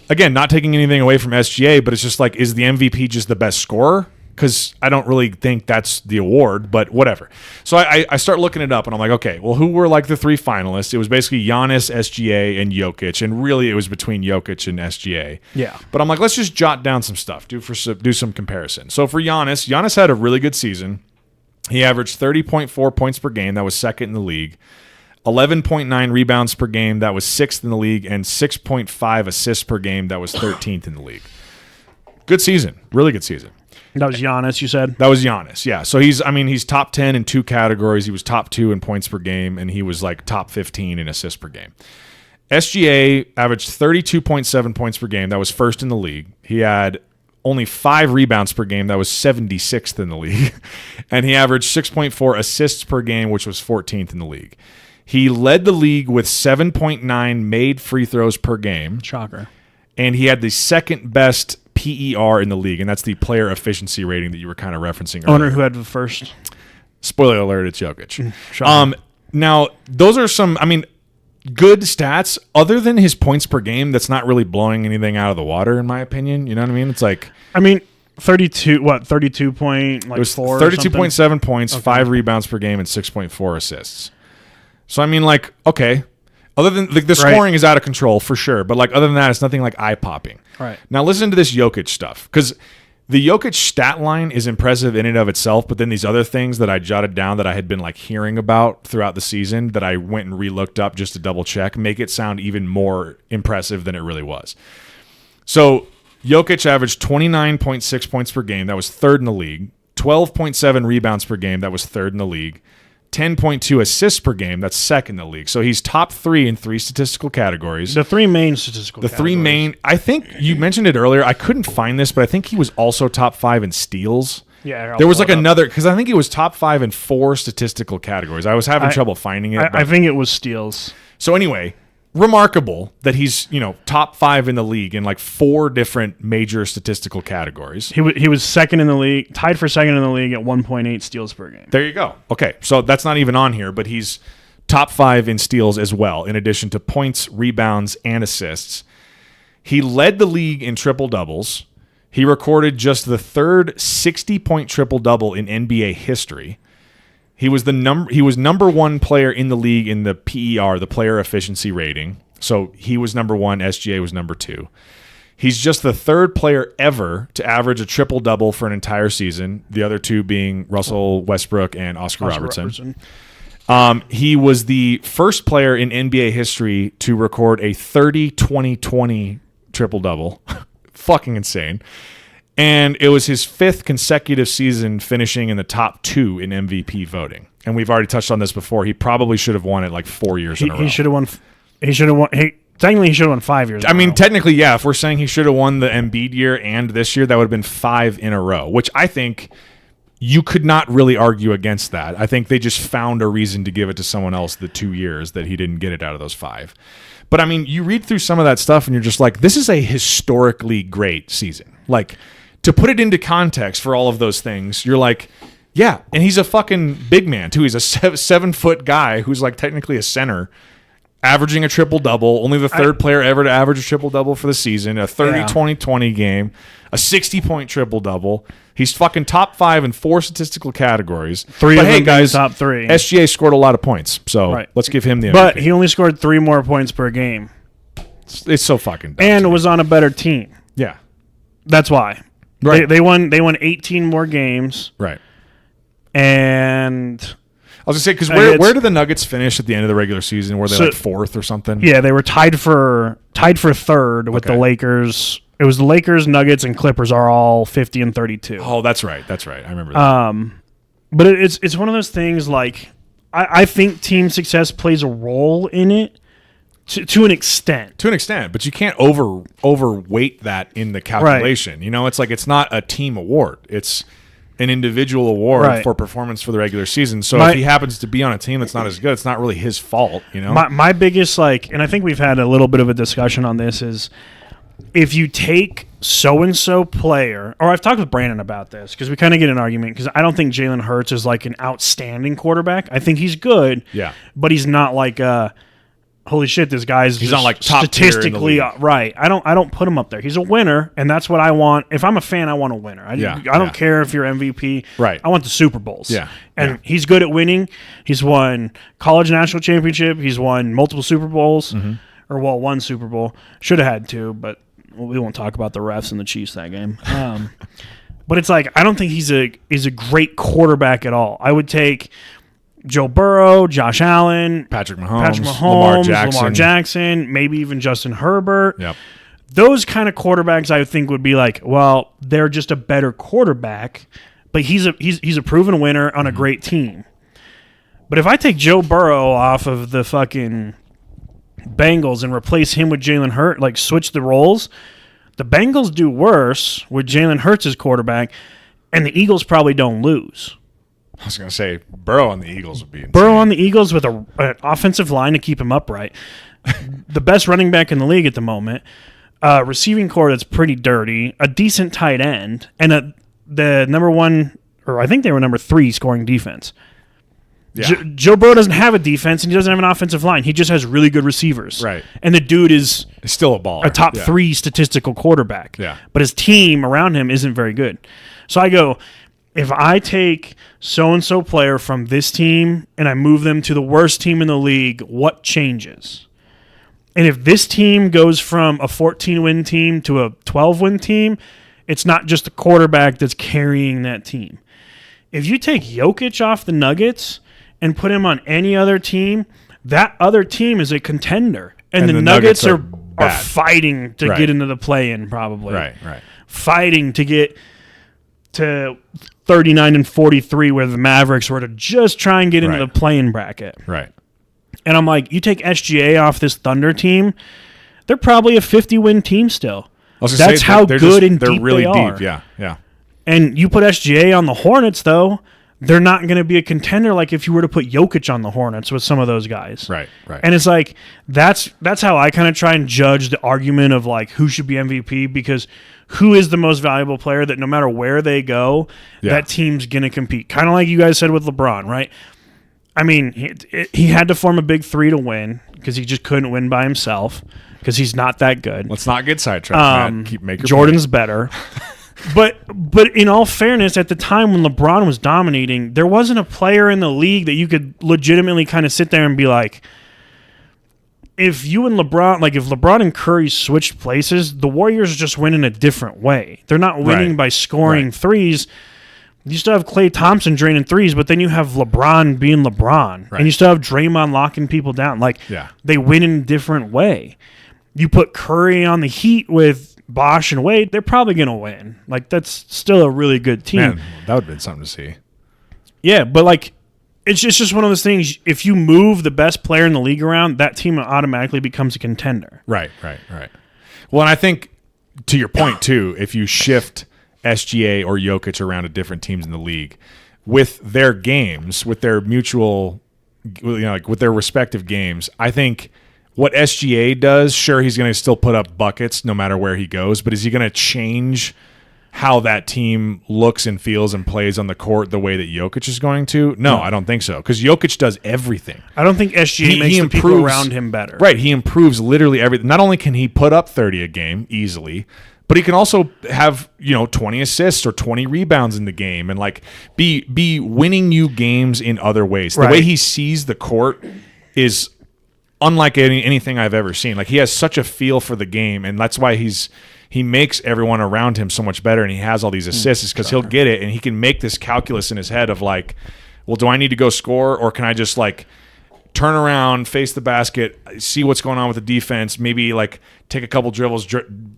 again, not taking anything away from SGA, but it's just is the MVP just the best scorer? Because I don't really think that's the award, but whatever. So I start looking it up, and I'm like, okay, well, who were the three finalists? It was basically Giannis, SGA, and Jokic, and really it was between Jokic and SGA. Yeah. But I'm like, let's just jot down some stuff, do some comparison. So for Giannis had a really good season. He averaged 30.4 points per game. That was second in the league. 11.9 rebounds per game. That was sixth in the league, and 6.5 assists per game. That was 13th in the league. Good season. Really good season. That was Giannis, you said? That was Giannis, yeah. So he's top 10 in two categories. He was top 2 in points per game, and he was top 15 in assists per game. SGA averaged 32.7 points per game. That was first in the league. He had only 5 rebounds per game. That was 76th in the league. And he averaged 6.4 assists per game, which was 14th in the league. He led the league with 7.9 made free throws per game. Shocker. And he had the second best PER in the league, and that's the player efficiency rating that you were kind of referencing earlier. I wonder who had the first. Spoiler alert, it's Jokic. Now, those are some, good stats. Other than his points per game, that's not really blowing anything out of the water, in my opinion. You know what I mean? It's 32 point, it was 4 32.7 points, 5 rebounds per game, and 6.4 assists. So, okay. Other than the scoring is out of control for sure, but other than that, it's nothing eye-popping. Right. Now listen to this Jokic stuff, because the Jokic stat line is impressive in and of itself, but then these other things that I jotted down that I had been hearing about throughout the season that I went and re-looked up just to double check make it sound even more impressive than it really was. So Jokic averaged 29.6 points per game. That was third in the league. 12.7 rebounds per game. That was third in the league. 10.2 assists per game. That's second in the league. So he's top 3 in 3 statistical categories. The 3 main statistical categories. 3 main. I think you mentioned it earlier. I couldn't find this, but I think he was also top 5 in steals. Yeah. There was another, because I think he was top 5 in 4 statistical categories. I was having trouble finding it. I think it was steals. So anyway, remarkable that he's top 5 in the league in 4 different major statistical categories. He was second in the league, tied for second in the league at 1.8 steals per game. There you go. Okay, so that's not even on here, but he's top 5 in steals as well, in addition to points, rebounds, and assists. He led the league in triple doubles. He recorded just the third 60-point triple double in NBA history. He was number one player in the league in the PER, the player efficiency rating. So he was number one. SGA was number two. He's just the third player ever to average a triple double for an entire season. The other two being Russell Westbrook and Oscar Robertson. He was the first player in NBA history to record a 30-20-20 triple double. Fucking insane. And it was his fifth consecutive season finishing in the top 2 in MVP voting. And we've already touched on this before. He probably should have won it like 4 years in a row. He should have won. Technically, he should have won 5 years. I mean, technically, yeah. If we're saying he should have won the Embiid year and this year, that would have been 5 in a row, which I think you could not really argue against that. I think they just found a reason to give it to someone else the 2 years that he didn't get it out of those 5. But I mean, you read through some of that stuff and you're just like, this is a historically great season. Like, to put it into context for all of those things, you're like, yeah. And he's a fucking big man, too. He's a 7-foot guy who's like technically a center, averaging a triple-double, only the third player ever to average a triple-double for the season, a 30-20-20 game, a 60-point triple-double. He's fucking top 5 in 4 statistical categories. 3 but of hey, them guys, top 3. SGA scored a lot of points, so let's give him the MVP. But he only scored 3 more points per game. It's so fucking dumb. And was on a better team. Yeah. That's why. Right. They won 18 more games. Right. And I was gonna say, because where did the Nuggets finish at the end of the regular season? Were they like 4th or something? Yeah, they were tied for 3rd with the Lakers. It was the Lakers, Nuggets, and Clippers are all 50 and 32. Oh, that's right. That's right. I remember that. But it's one of those things like I think team success plays a role in it to an extent. To an extent, but you can't overweight that in the calculation. Right. You know, it's like it's not a team award. It's an individual award for performance for the regular season. So if he happens to be on a team that's not as good, it's not really his fault, you know? My biggest, and I think we've had a little bit of a discussion on this, is if you take so-and-so player, or I've talked with Brandon about this, because we kind of get an argument, because I don't think Jalen Hurts is like an outstanding quarterback. I think he's good, but he's not like holy shit, this guy's he's not like top statistically right. I don't put him up there. He's a winner, and that's what I want. If I'm a fan, I want a winner. I don't care if you're MVP. Right. I want the Super Bowls. Yeah. And he's good at winning. He's won college national championship. He's won multiple Super Bowls, or one Super Bowl. Should have had 2, but we won't talk about the refs and the Chiefs that game. But it's like I don't think he's a great quarterback at all. I would take Joe Burrow, Josh Allen, Patrick Mahomes, Lamar Jackson, maybe even Justin Herbert. Yep. Those kind of quarterbacks I think would be like, well, they're just a better quarterback, but he's a proven winner on a great team. But if I take Joe Burrow off of the fucking Bengals and replace him with Jalen Hurts, like switch the roles, the Bengals do worse with Jalen Hurts as quarterback, and the Eagles probably don't lose. I was going to say, Burrow on the Eagles would be insane. Burrow on the Eagles with an offensive line to keep him upright. The best running back in the league at the moment. Receiving core that's pretty dirty. A decent tight end. And the number 1, or I think they were number 3 scoring defense. Yeah. Joe Burrow doesn't have a defense, and he doesn't have an offensive line. He just has really good receivers. Right. And the dude is still a baller. A top 3 statistical quarterback. Yeah. But his team around him isn't very good. So I go, if I take so-and-so player from this team and I move them to the worst team in the league, what changes? And if this team goes from a 14-win team to a 12-win team, it's not just the quarterback that's carrying that team. If you take Jokic off the Nuggets and put him on any other team, that other team is a contender. And the Nuggets are fighting to get into the play-in probably. Right. Fighting to get to 39 and 43 where the Mavericks were to just try and get into the play-in bracket. Right. And I'm like, you take SGA off this Thunder team, they're probably a 50-win team still. That's how good and deep they are. Yeah. And you put SGA on the Hornets, though, they're not going to be a contender like if you were to put Jokic on the Hornets with some of those guys. Right. And it's like, that's how I kind of try and judge the argument of like who should be MVP, because who is the most valuable player that no matter where they go, that team's going to compete. Kind of like you guys said with LeBron, right? I mean, he had to form a big 3 to win. because he just couldn't win by himself because he's not that good. Let's not get sidetracked, Matt. Keep making Jordan's better. But in all fairness, at the time when LeBron was dominating, there wasn't a player in the league that you could legitimately kind of sit there and be like, if you and LeBron, like if LeBron and Curry switched places, the Warriors just win in a different way. They're not winning by scoring threes. You still have Klay Thompson draining threes, but then you have LeBron being LeBron. And you still have Draymond locking people down. Like, they win in a different way. You put Curry on the Heat with Bosh and Wade, they're probably going to win. Like, that's still a really good team. Man, that would have been something to see. Yeah, but like, it's just one of those things. If you move the best player in the league around, that team automatically becomes a contender. Right. Well, and I think, to your point, too, if you shift SGA or Jokic around to different teams in the league, with their games, with their mutual, like with their respective games, I think what SGA does, sure, he's going to still put up buckets no matter where he goes, but is he going to change how that team looks and feels and plays on the court the way that Jokic is going to? No, I don't think so, because Jokic does everything. I don't think SGA makes the people around him better. Right, he improves literally everything. Not only can he put up 30 a game easily, but he can also have 20 assists or 20 rebounds in the game and like be winning you games in other ways. The way he sees the court is unlike anything I've ever seen. Like, he has such a feel for the game, and that's why he makes everyone around him so much better, and he has all these assists because he'll get it, and he can make this calculus in his head of like, well, do I need to go score, or can I just like turn around, face the basket, see what's going on with the defense, maybe like take a couple dribbles,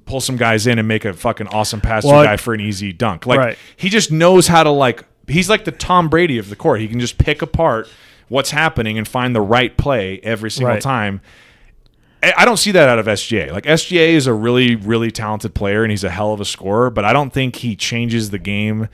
pull some guys in and make a fucking awesome pass to a guy for an easy dunk. Like, he just knows how to, like, he's like the Tom Brady of the court. He can just pick apart what's happening and find the right play every single time. I don't see that out of SGA. Like, SGA is a really, really talented player, and he's a hell of a scorer, but I don't think he changes the game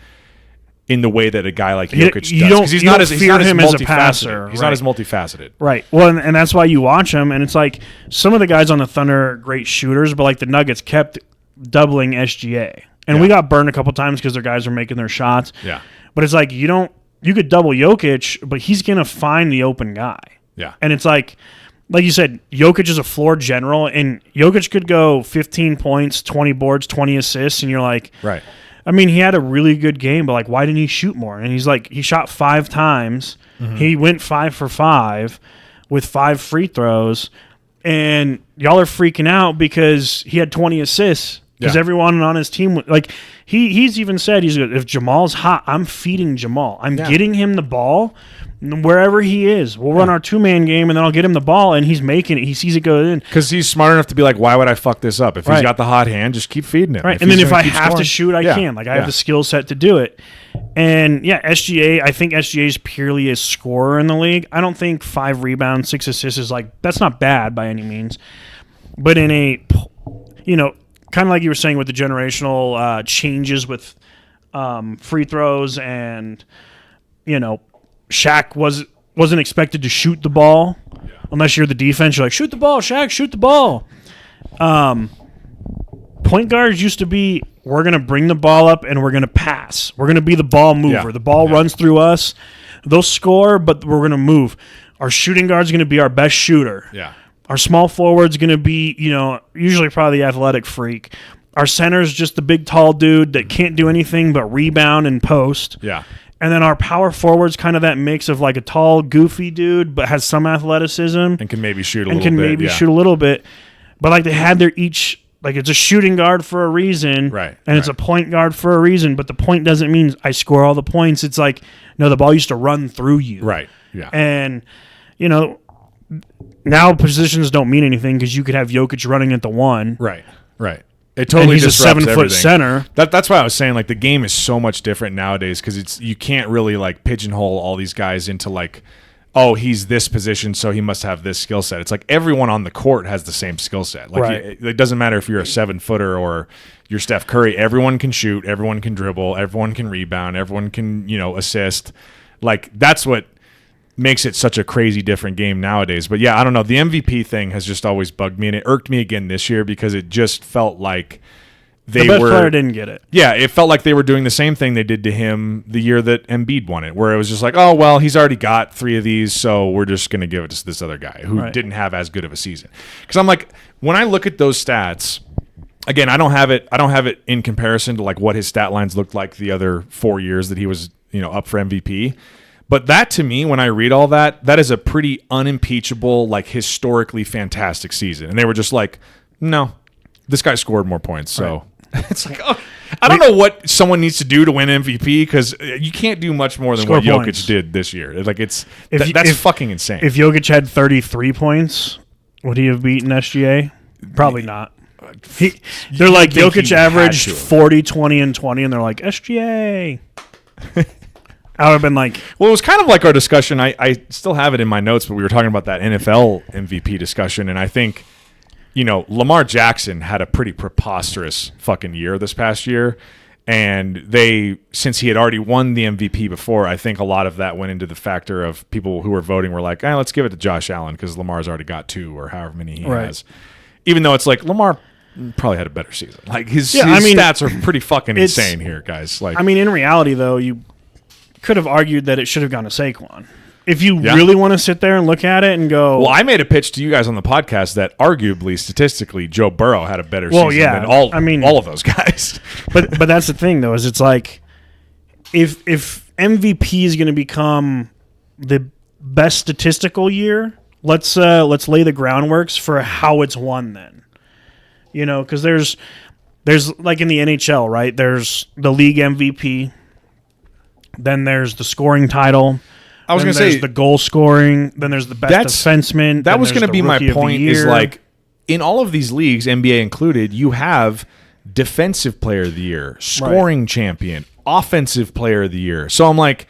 in the way that a guy like Jokic does. Because he's not as multifaceted. He's not as multifaceted. Right. Well, and that's why you watch him, and it's like some of the guys on the Thunder are great shooters, but like the Nuggets kept doubling SGA. And we got burned a couple times because their guys were making their shots. Yeah. But it's like you could double Jokic, but he's going to find the open guy. Yeah. And it's like you said, Jokic is a floor general, and Jokic could go 15 points, 20 boards, 20 assists, and you're like, right. I mean, he had a really good game, but like, why didn't he shoot more? And he's like, he shot 5 times. Mm-hmm. He went 5 for 5 with 5 free throws, and y'all are freaking out because he had 20 assists. Because everyone on his team, like, he's even said, if Jamal's hot, I'm feeding Jamal. I'm getting him the ball wherever he is. We'll run our 2-man game, and then I'll get him the ball, and he's making it. He sees it go in. Because he's smart enough to be like, why would I fuck this up? If he's got the hot hand, just keep feeding him. Right, and then if I have to shoot, I can. Like, I have the skill set to do it. And, SGA, I think SGA is purely a scorer in the league. I don't think 5 rebounds, 6 assists is like, that's not bad by any means. But in a, kind of like you were saying with the generational changes with free throws, and Shaq wasn't expected to shoot the ball unless you're the defense. You're like, shoot the ball, Shaq, shoot the ball. Point guards used to be, we're going to bring the ball up and we're going to pass. We're going to be the ball mover. The ball runs through us. They'll score, but we're going to move. Our shooting guard's going to be our best shooter. Yeah. Our small forward's going to be, usually probably the athletic freak. Our center's just the big, tall dude that can't do anything but rebound and post. Yeah. And then our power forward's kind of that mix of like a tall, goofy dude, but has some athleticism. And can maybe shoot a little bit. But like they had their each, like it's a shooting guard for a reason. Right. And it's a point guard for a reason. But the point doesn't mean I score all the points. It's like, no, the ball used to run through you. Right. Yeah. And, now positions don't mean anything because you could have Jokic running at the 1. Right. It totally and he's disrupts a 7-foot center. That's why I was saying, like, the game is so much different nowadays because you can't really like pigeonhole all these guys into like, oh, he's this position, so he must have this skill set. It's like everyone on the court has the same skill set. Like, it doesn't matter if you're a 7-footer or you're Steph Curry. Everyone can shoot. Everyone can dribble. Everyone can rebound. Everyone can assist. Like, that's what makes it such a crazy different game nowadays. But yeah, I don't know. The MVP thing has just always bugged me, and it irked me again this year because it just felt like the best player didn't get it. Yeah, it felt like they were doing the same thing they did to him the year that Embiid won it, where it was just like, oh, well, he's already got 3 of these, so we're just going to give it to this other guy who didn't have as good of a season. Because I'm like, when I look at those stats, again, I don't have it in comparison to like what his stat lines looked like the other 4 years that he was, up for MVP. But that, to me, when I read all that, that is a pretty unimpeachable, like historically fantastic season. And they were just like, no, this guy scored more points, so. It's like, oh, I don't know what someone needs to do to win MVP because you can't do much more than what Jokic did this year. Like that's fucking insane. If Jokic had 33 points, would he have beaten SGA? Probably not. They're like Jokic averaged 40, 20, and 20, and they're like SGA. I would have been like, well, it was kind of like our discussion. I still have it in my notes, but we were talking about that NFL MVP discussion, and I think. Lamar Jackson had a pretty preposterous fucking year this past year. And since he had already won the MVP before, I think a lot of that went into the factor of people who were voting were like, let's give it to Josh Allen because Lamar's already got 2 or however many he has. Even though it's like Lamar probably had a better season. Like his stats are pretty fucking insane here, guys. Like, in reality, though, you could have argued that it should have gone to Saquon. If you really want to sit there and look at it and go... Well, I made a pitch to you guys on the podcast that arguably, statistically, Joe Burrow had a better season than all of those guys. but that's the thing, though, is it's like if MVP is going to become the best statistical year, let's lay the groundworks for how it's won then. Because there's like in the NHL, right? There's the league MVP. Then there's the scoring title. I was going to say the goal scoring. Then there's the best defenseman. That was going to be my point. Is like in all of these leagues, NBA included, you have defensive player of the year, scoring champion, offensive player of the year. So I'm like,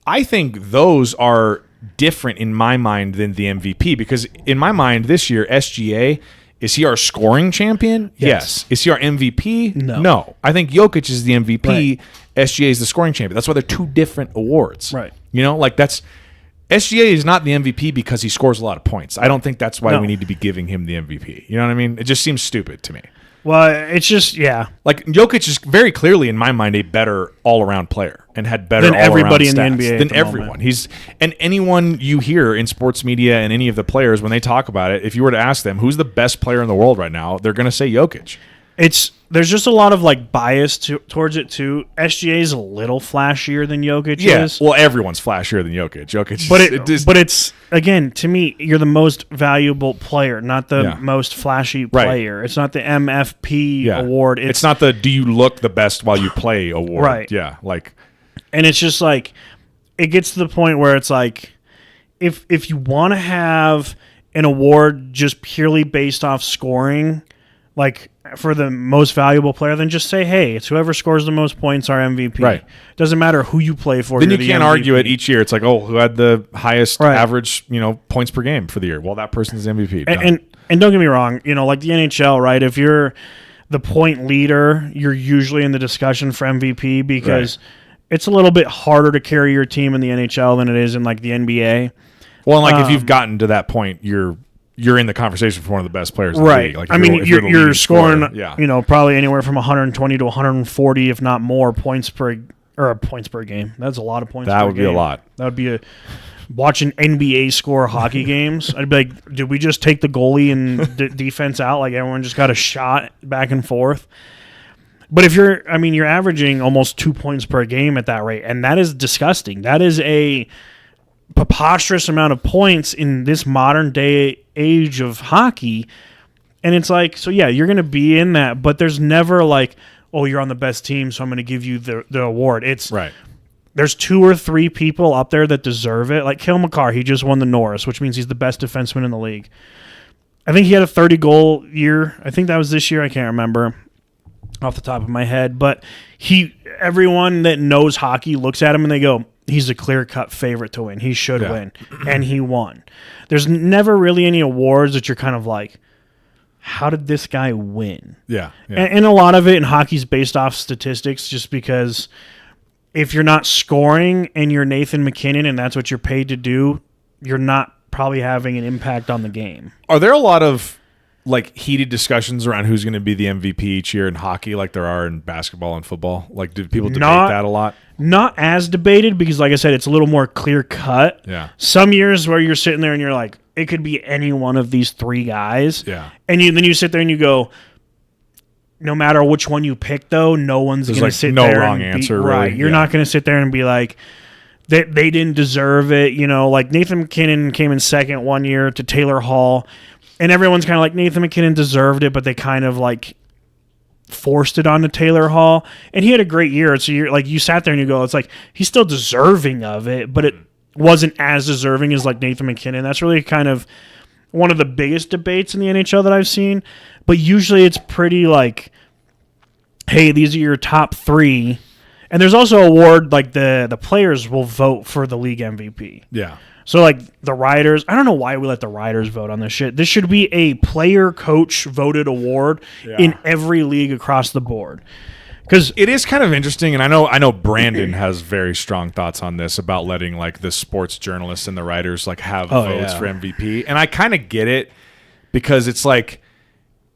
I think those are different in my mind than the MVP because in my mind this year, SGA. Is he our scoring champion? Yes. Is he our MVP? No. I think Jokic is the MVP. Right. SGA is the scoring champion. That's why they're 2 different awards. Right. That's SGA is not the MVP because he scores a lot of points. I don't think that's why we need to be giving him the MVP. You know what I mean? It just seems stupid to me. Well, it's just, Like, Jokic is very clearly, in my mind, a better all-around player and had better than everybody in the stats NBA than everyone. And anyone you hear in sports media and any of the players, when they talk about it, if you were to ask them, who's the best player in the world right now, they're going to say Jokic. There's just a lot of like bias towards it too. SGA is a little flashier than Jokic is. Well, everyone's flashier than Jokic. But it's again, to me, you're the most valuable player, not the most flashy player. It's not the MFP award. It's not the do you look the best while you play award. Right. Yeah. And it's just like it gets to the point where it's like if you want to have an award just purely based off scoring, like for the most valuable player, then just say, hey, it's whoever scores the most points our MVP. Right. Doesn't matter who you play for. Then you can't argue it each year. It's like, who had the highest average, points per game for the year? Well, that person's MVP. And don't get me wrong, like the NHL, right? If you're the point leader, you're usually in the discussion for MVP because it's a little bit harder to carry your team in the NHL than it is in like the NBA. Well, and if you've gotten to that point, you're in the conversation for one of the best players in the league. Like you're scoring, probably anywhere from 120 to 140, if not more, points per game. That's a lot of points. That would be a lot. That would be watching NBA score hockey games. I'd be like, did we just take the goalie and defense out? Like everyone just got a shot back and forth. But if you're averaging almost 2 points per game at that rate, and that is disgusting. That is a preposterous amount of points in this modern day age of hockey. And it's like, so yeah, you're going to be in that, but there's never like, oh, you're on the best team, so I'm going to give you the award. It's right. There's 2 or 3 people up there that deserve it. Like Cale Makar, he just won the Norris, which means he's the best defenseman in the league. I think he had a 30-goal year. I think that was this year. I can't remember off the top of my head. But everyone that knows hockey looks at him and they go, he's a clear-cut favorite to win. He should win. And he won. There's never really any awards that you're kind of like, how did this guy win? Yeah. And a lot of it in hockey is based off statistics just because if you're not scoring and you're Nathan McKinnon and that's what you're paid to do, you're not probably having an impact on the game. Are there a lot of like heated discussions around who's going to be the MVP each year in hockey like there are in basketball and football? Like, do people debate that a lot? Not as debated because, like I said, it's a little more clear cut. Yeah. Some years where you're sitting there and you're like, it could be any one of these three guys. Yeah. And then you sit there and you go, no matter which one you pick, though, no one's going to sit no there wrong and answer, right. really. You're not going to sit there and be like, they didn't deserve it. You know, like Nathan McKinnon came in second one year to Taylor Hall. And everyone's kind of like, Nathan McKinnon deserved it, but they kind of like forced it onto Taylor Hall. And he had a great year. So you're like, you sat there and you go, it's like, he's still deserving of it, but it wasn't as deserving as like Nathan McKinnon. That's really kind of one of the biggest debates in the NHL that I've seen. But usually it's pretty like, hey, these are your top three. And there's also an award like the players will vote for the league MVP. Yeah. So, like, the Riders, I don't know why we let the Riders vote on this shit. This should be a player-coach voted award in every league across the board. Because it is kind of interesting, and I know Brandon has very strong thoughts on this about letting, like, the sports journalists and the writers, like, have votes for MVP. And I kind of get it because it's like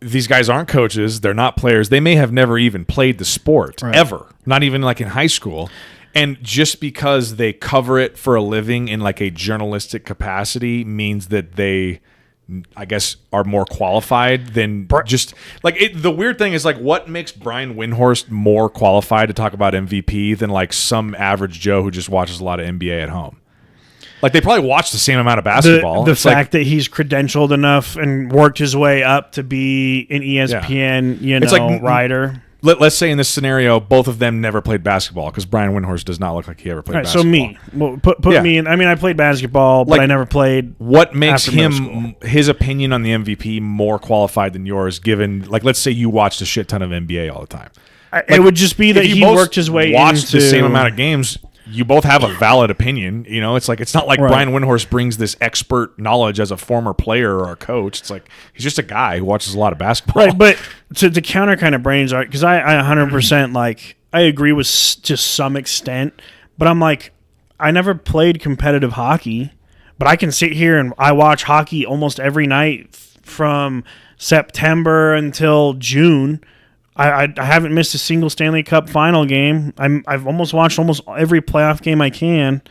these guys aren't coaches. They're not players. They may have never even played the sport, ever. Not even, like, in high school. And just because they cover it for a living in like a journalistic capacity means that they, I guess, are more qualified than just like it. The weird thing is like what makes Brian Windhorst more qualified to talk about MVP than like some average Joe who just watches a lot of NBA at home. Like they probably watch the same amount of basketball. The fact that he's credentialed enough and worked his way up to be an ESPN, writer. Let's say in this scenario, both of them never played basketball because Brian Windhorst does not look like he ever played basketball. So me, well, put me in. I mean, I played basketball, but I never played. What makes him his opinion on the MVP more qualified than yours? Given, like, let's say you watched a shit ton of NBA all the time. It would just be that he worked his way watched into the same amount of games. You both have a valid opinion. You know, it's not like Brian Windhorst brings this expert knowledge as a former player or a coach. It's like he's just a guy who watches a lot of basketball. Right, but to counter kind of Brain's art, because I 100% like I agree with to some extent, but I'm like I never played competitive hockey, but I can sit here and I watch hockey almost every night from September until June. I haven't missed a single Stanley Cup final game. I've almost watched almost every playoff game I can.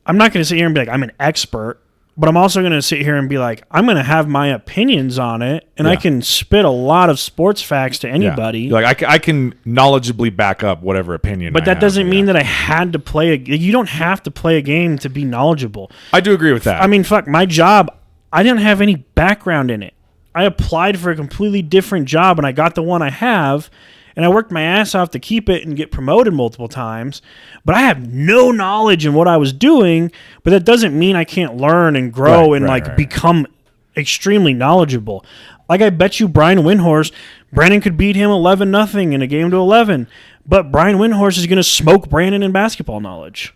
I'm not going to sit here and be like, I'm an expert, but I'm also going to sit here and be like, I'm going to have my opinions on it, and I can spit a lot of sports facts to anybody. Yeah. Like I can knowledgeably back up whatever opinion But that doesn't mean that I had to play you don't have to play a game to be knowledgeable. I do agree with that. I mean, fuck, my job, I didn't have any background in it. I applied for a completely different job, and I got the one I have, and I worked my ass off to keep it and get promoted multiple times, but I have no knowledge in what I was doing, but that doesn't mean I can't learn and grow become extremely knowledgeable. Like I bet you Brian Windhorst, Brandon could beat him 11-0 in a game to 11, but Brian Windhorst is going to smoke Brandon in basketball knowledge.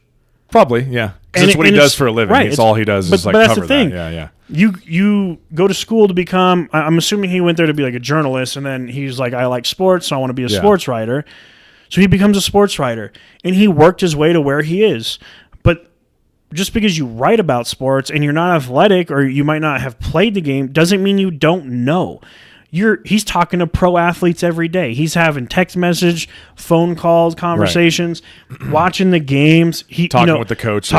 Probably, yeah. Because it's what he does for a living. Right, it's all he does is like that's cover the thing. That. Yeah. You go to school to become, I'm assuming he went there to be like a journalist, and then he's like, I like sports, so I want to be a sports writer. So he becomes a sports writer, and he worked his way to where he is. But just because you write about sports and you're not athletic or you might not have played the game doesn't mean you don't know. He's talking to pro athletes every day. He's having text message, phone calls, conversations, watching the games. Talking with the coaches.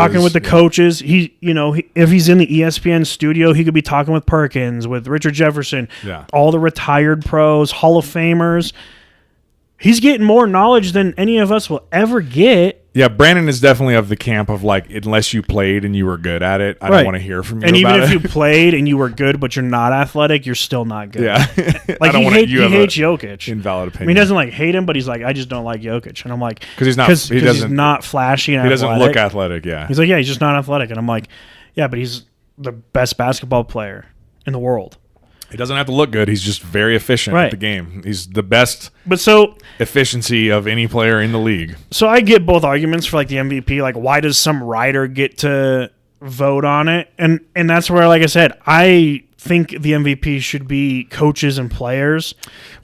Coaches. If he's in the ESPN studio, he could be talking with Perkins, with Richard Jefferson, all the retired pros, Hall of Famers. He's getting more knowledge than any of us will ever get. Yeah, Brandon is definitely of the camp of like, unless you played and you were good at it, I don't want to hear from you. And even if you played and you were good, but you're not athletic, you're still not good. Yeah, like he hates Jokic. Invalid opinion. I mean, he doesn't like hate him, but he's like, I just don't like Jokic, and I'm like, because he's not flashy and he doesn't look athletic. Yeah, he's like, he's just not athletic, and I'm like, yeah, but he's the best basketball player in the world. He doesn't have to look good. He's just very efficient at the game. He's the best efficiency of any player in the league. So I get both arguments for like the MVP. Like, why does some writer get to vote on it? And that's where, like I said, I think the MVP should be coaches and players.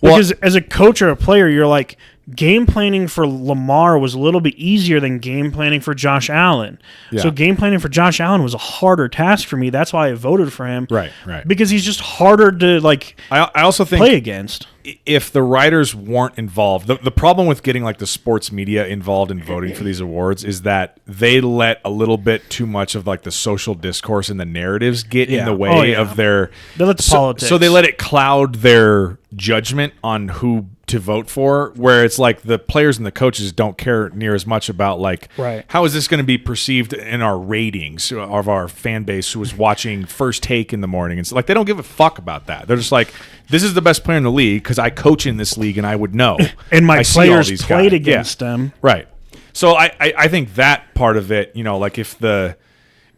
Because as a coach or a player, you're like, game planning for Lamar was a little bit easier than game planning for Josh Allen. Yeah. So game planning for Josh Allen was a harder task for me. That's why I voted for him. Right. Because he's just harder to I also think play against. If the writers weren't involved, the problem with getting like the sports media involved in voting for these awards is that they let a little bit too much of like the social discourse and the narratives get in the way of their politics. So they let it cloud their judgment on who to vote for, where it's like the players and the coaches don't care near as much about like how is this going to be perceived in our ratings of our fan base who is watching First Take in the morning, and so like they don't give a fuck about that. They're just like, this is the best player in the league because I coach in this league and I would know. And my players played against them. Right. So I think that part of it, like if do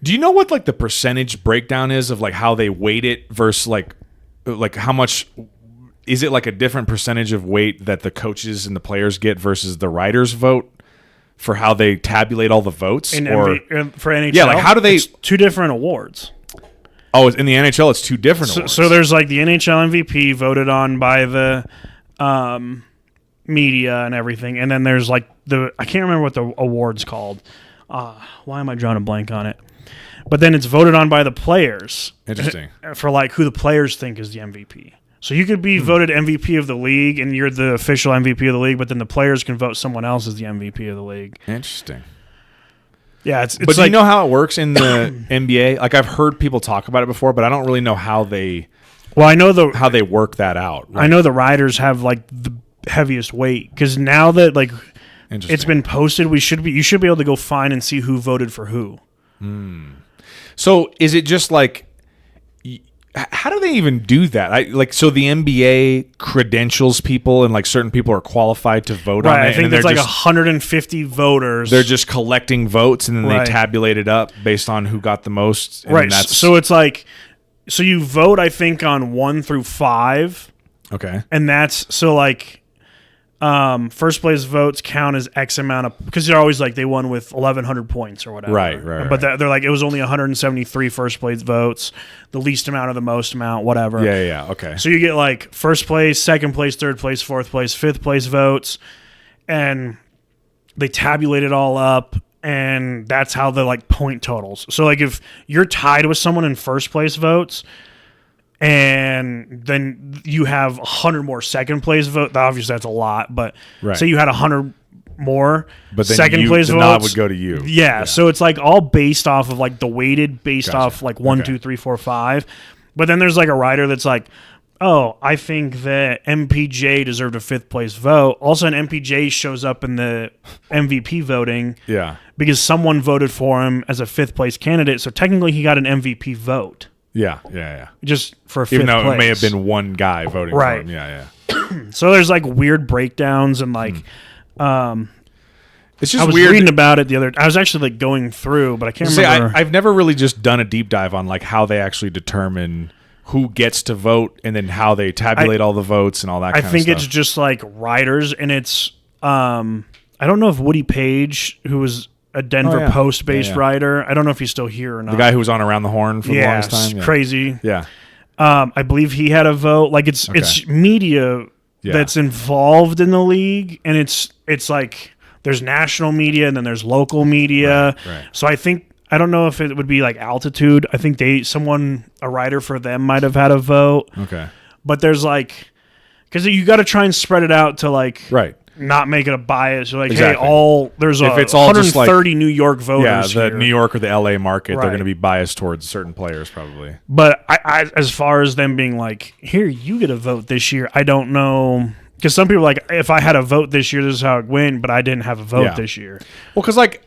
you know what like the percentage breakdown is of like how they weight it versus like how much is it like a different percentage of weight that the coaches and the players get versus the writers vote for how they tabulate all the votes? For NHL? Yeah, like how do they... It's two different awards. Oh, in the NHL, it's two different awards. So there's like the NHL MVP voted on by the media and everything. And then there's like I can't remember what the award's called. Why am I drawing a blank on it? But then it's voted on by the players. Interesting. For like who the players think is the MVP. So you could be voted MVP of the league, and you're the official MVP of the league, but then the players can vote someone else as the MVP of the league. Interesting. Yeah, it's but like, do you know how it works in the NBA? Like I've heard people talk about it before, but I don't really know how they. Well, I know how they work that out. Right? I know the riders have like the heaviest weight because now that like it's been posted, you should be able to go find and see who voted for who. So is it just like? How do they even do that? So the NBA credentials people, and like certain people are qualified to vote on it. I think there's like 150 voters. They're just collecting votes, and then they tabulate it up based on who got the most. And So it's like, so you vote, I think, on 1 through 5. Okay. And that's so like. First place votes count as X amount of, because they're always like they won with 1,100 points or whatever. Right. But they're like it was only 173 first place votes, the least amount of the most amount, whatever. Yeah. Okay. So you get like first place, second place, third place, fourth place, fifth place votes, and they tabulate it all up, and that's how the like point totals. So like if you're tied with someone in first place votes, and then you have 100 more second place vote. Obviously, that's a lot, but say you had 100 more but then second place the votes. nod would go to you. Yeah, so it's like all based off of like the weighted based off like 1, 2, 3, 4, 5. But then there's like a writer that's like, oh, I think that MPJ deserved a fifth place vote. Also, an MPJ shows up in the MVP voting. Yeah. Because someone voted for him as a fifth place candidate. So technically, he got an MVP vote. Yeah. Just for fifth Even though place. It may have been one guy voting for him. Yeah. So there's like weird breakdowns and like, it's just I was weird. reading about it the other. I was actually like going through, but I can't remember. I've never really just done a deep dive on like how they actually determine who gets to vote and then how they tabulate all the votes and all that. I think it's just like writers, and it's I don't know if Woody Page, who was a Denver Post-based writer. I don't know if he's still here or not. The guy who was on Around the Horn for the longest time. Yeah, crazy. Yeah. I believe he had a vote. Like it's media that's involved in the league, and it's like there's national media and then there's local media. Right. So I don't know if it would be like Altitude. I think a writer for them might have had a vote. Okay. But there's like, because you got to try and spread it out to like not make it a bias. You're like, hey, there's if it's all 130 New York voters. Yeah, the New York or the LA market, they're going to be biased towards certain players probably. But I, as far as them being like, here, you get a vote this year, I don't know. Because some people are like, if I had a vote this year, this is how it went, but I didn't have a vote this year. Well, because like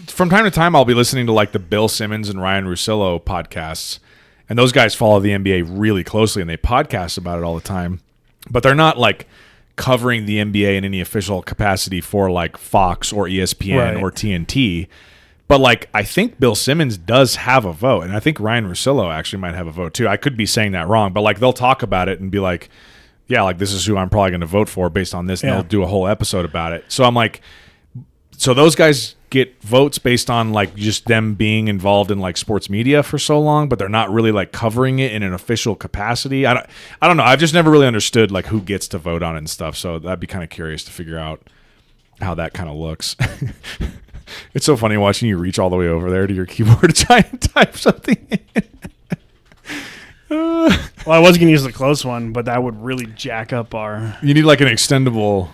from time to time, I'll be listening to like the Bill Simmons and Ryan Russillo podcasts, and those guys follow the NBA really closely, and they podcast about it all the time. But they're not like covering the NBA in any official capacity for like Fox or ESPN or TNT. But like I think Bill Simmons does have a vote, and I think Ryan Russillo actually might have a vote too. I could be saying that wrong, but like they'll talk about it and be like, yeah, like this is who I'm probably going to vote for based on this, and they'll do a whole episode about it. So I'm like, so those guys get votes based on like just them being involved in like sports media for so long, but they're not really like covering it in an official capacity. I don't know. I've just never really understood like who gets to vote on it and stuff. So that'd be kind of curious to figure out how that kind of looks. It's so funny watching you reach all the way over there to your keyboard to try and type something in. Well, I was going to use the close one, but that would really jack up our... You need like an extendable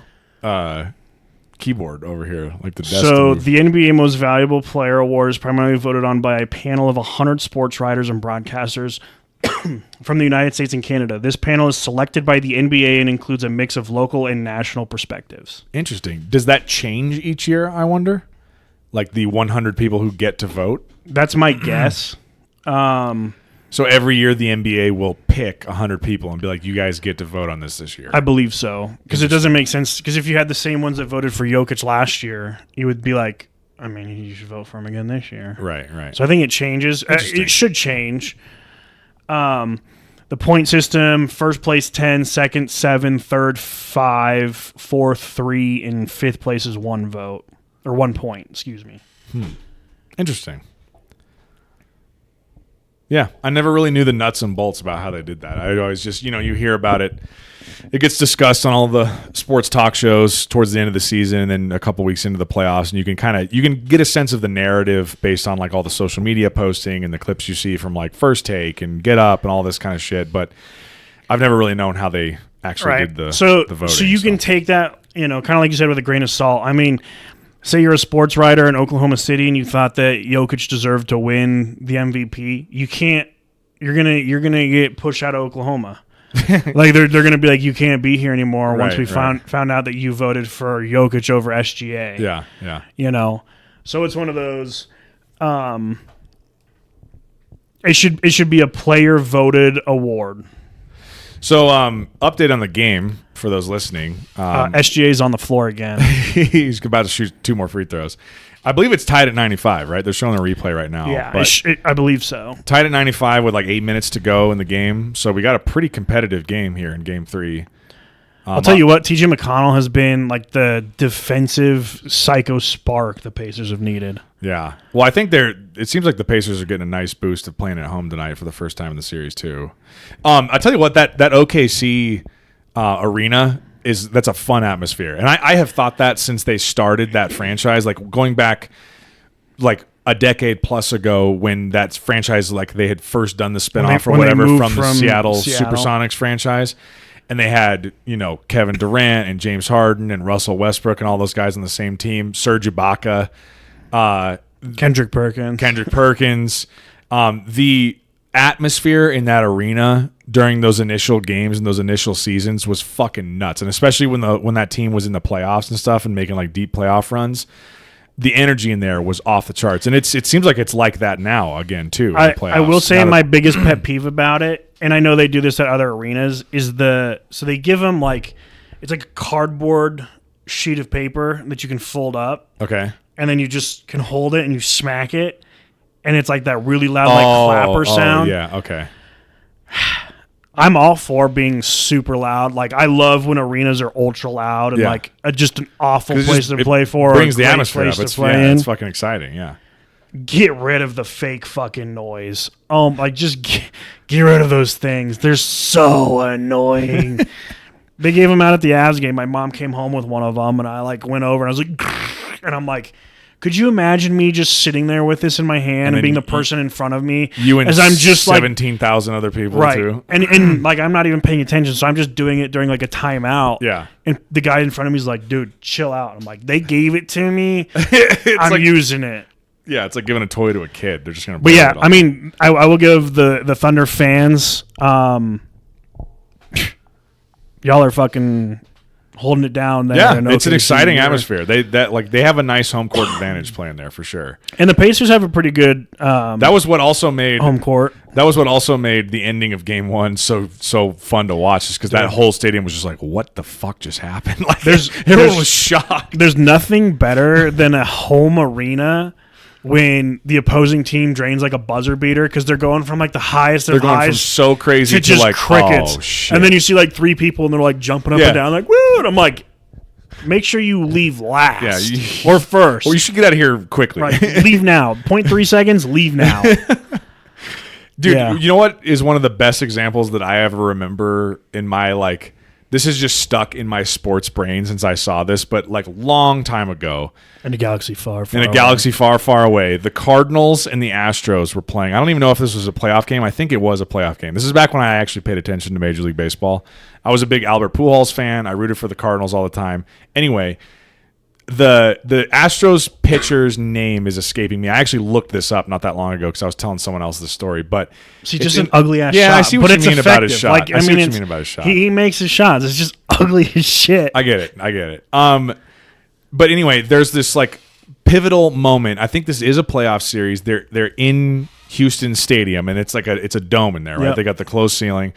keyboard over here, like the desk. So the NBA Most Valuable Player Award is primarily voted on by a panel of 100 sports writers and broadcasters from the United States and Canada. This panel is selected by the NBA and includes a mix of local and national perspectives. Interesting. Does that change each year, I wonder? Like the 100 people who get to vote? That's my guess. So every year the NBA will pick 100 people and be like, you guys get to vote on this year. I believe so. Because it doesn't make sense. Because if you had the same ones that voted for Jokic last year, you would be like, I mean, you should vote for him again this year. Right. So I think it changes. It should change. The point system, first place 10, second 7, third 5, fourth 3, and fifth place is 1 vote. Or 1 point, excuse me. Interesting. Yeah, I never really knew the nuts and bolts about how they did that. I always just, you hear about it. It gets discussed on all the sports talk shows towards the end of the season and then a couple weeks into the playoffs, and you can get a sense of the narrative based on like all the social media posting and the clips you see from like First Take and Get Up and all this kind of shit. But I've never really known how they actually did the voting. So you can take that, kind of like you said, with a grain of salt. I mean, say you're a sports writer in Oklahoma City and you thought that Jokic deserved to win the MVP. You can't. You're gonna get pushed out of Oklahoma. Like they're gonna be like, you can't be here anymore once we found out that you voted for Jokic over SGA. Yeah. So it's one of those. It should be a player voted award. So update on the game for those listening. SGA's on the floor again. He's about to shoot 2 more free throws. I believe it's tied at 95, right? They're showing a replay right now. Yeah, I believe so. Tied at 95 with like 8 minutes to go in the game. So we got a pretty competitive game here in game 3. I'll tell you what, TJ McConnell has been like the defensive psycho spark the Pacers have needed. Yeah. Well, I think it seems like the Pacers are getting a nice boost of playing at home tonight for the first time in the series too. I tell you what, that OKC arena that's a fun atmosphere. And I have thought that since they started that franchise, like going back like a decade plus ago when that franchise, like they had first done the spinoff or whatever from the Seattle Supersonics franchise. And they had, Kevin Durant and James Harden and Russell Westbrook and all those guys on the same team. Serge Ibaka, Kendrick Perkins. The atmosphere in that arena during those initial games and those initial seasons was fucking nuts. And especially when that team was in the playoffs and stuff and making like deep playoff runs, the energy in there was off the charts. And it seems like it's like that now again too. I will say my biggest pet peeve about it, and I know they do this at other arenas, is so they give them it's like a cardboard sheet of paper that you can fold up. Okay. And then you just can hold it and you smack it, and it's like that really loud clapper sound. Yeah, okay. I'm all for being super loud. Like, I love when arenas are ultra loud and just an awful place to play for. Brings the atmosphere up. It's fucking exciting. Yeah. Get rid of the fake fucking noise. Just get rid of those things. They're so annoying. They gave them out at the Avs game. My mom came home with one of them, and I went over and I was like, and I'm like, could you imagine me just sitting there with this in my hand and being the person in front of me? You and as I'm just 17,000 other people too. And I'm not even paying attention, so I'm just doing it during a timeout. Yeah. And the guy in front of me is like, dude, chill out. I'm like, they gave it to me. I'm using it. Yeah, it's like giving a toy to a kid. They're just going to But yeah, I mean, I will give the Thunder fans, y'all are fucking holding it down there. Yeah, it's an exciting atmosphere. They have a nice home court advantage playing there for sure. And the Pacers have a pretty good that was what also made home court. That was what also made the ending of Game 1 so fun to watch, just because that whole stadium was just like, what the fuck just happened? Everyone was shocked. There's nothing better than a home arena when the opposing team drains a buzzer beater, because they're going from the highest they're going from so crazy to just crickets. Oh, shit. And then you see 3 people and they're jumping up and down woo, and I'm like, make sure you leave last Yeah, or first. Or you should get out of here quickly. Right. Leave now. 0.3 seconds, leave now. Dude, you know what is one of the best examples that I ever remember in my, like, this is just stuck in my sports brain since I saw this, but like long time ago. In a galaxy far, far In a galaxy far, far away. The Cardinals and the Astros were playing. I don't even know if this was a playoff game. I think it was a playoff game. This is back when I actually paid attention to Major League Baseball. I was a big Albert Pujols fan. I rooted for the Cardinals all the time. Anyway, the Astros pitcher's name is escaping me. I actually looked this up not that long ago because I was telling someone else this story. But see, just an ugly ass shot. Yeah, I see what but you mean about his shot. Like, I see what you mean about his shot. He makes his shots. It's just ugly as shit. I get it. But anyway, there's this like pivotal moment. I think this is a playoff series. They're in Houston Stadium, and it's like it's a dome in there, right? Yep. They got the closed ceiling,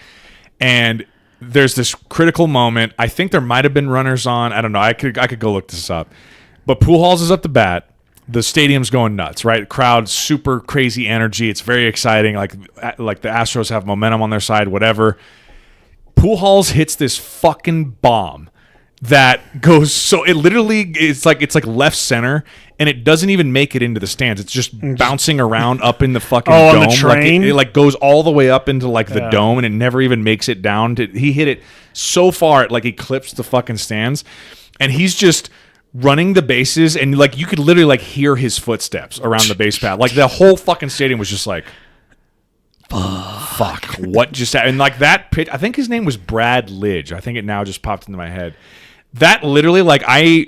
and there's this critical moment. I think there might have been runners on. I don't know. I could go look this up. But Pujols is up the bat. The stadium's going nuts, right? Crowd, super crazy energy. It's very exciting. Like the Astros have momentum on their side, whatever. Pujols hits this fucking bomb that goes so it literally it's like left center, and it doesn't even make it into the stands. It's just bouncing around up in the fucking dome. On the train? Like it goes all the way up into like the dome, and it never even makes it down. He hit it so far it like eclipsed the fucking stands, and he's just running the bases, and like you could literally like hear his footsteps around the base pad. Like the whole fucking stadium was just like, fuck, what just happened? And like that pitch, I think his name was Brad Lidge. I think it now just popped into my head. That literally, like,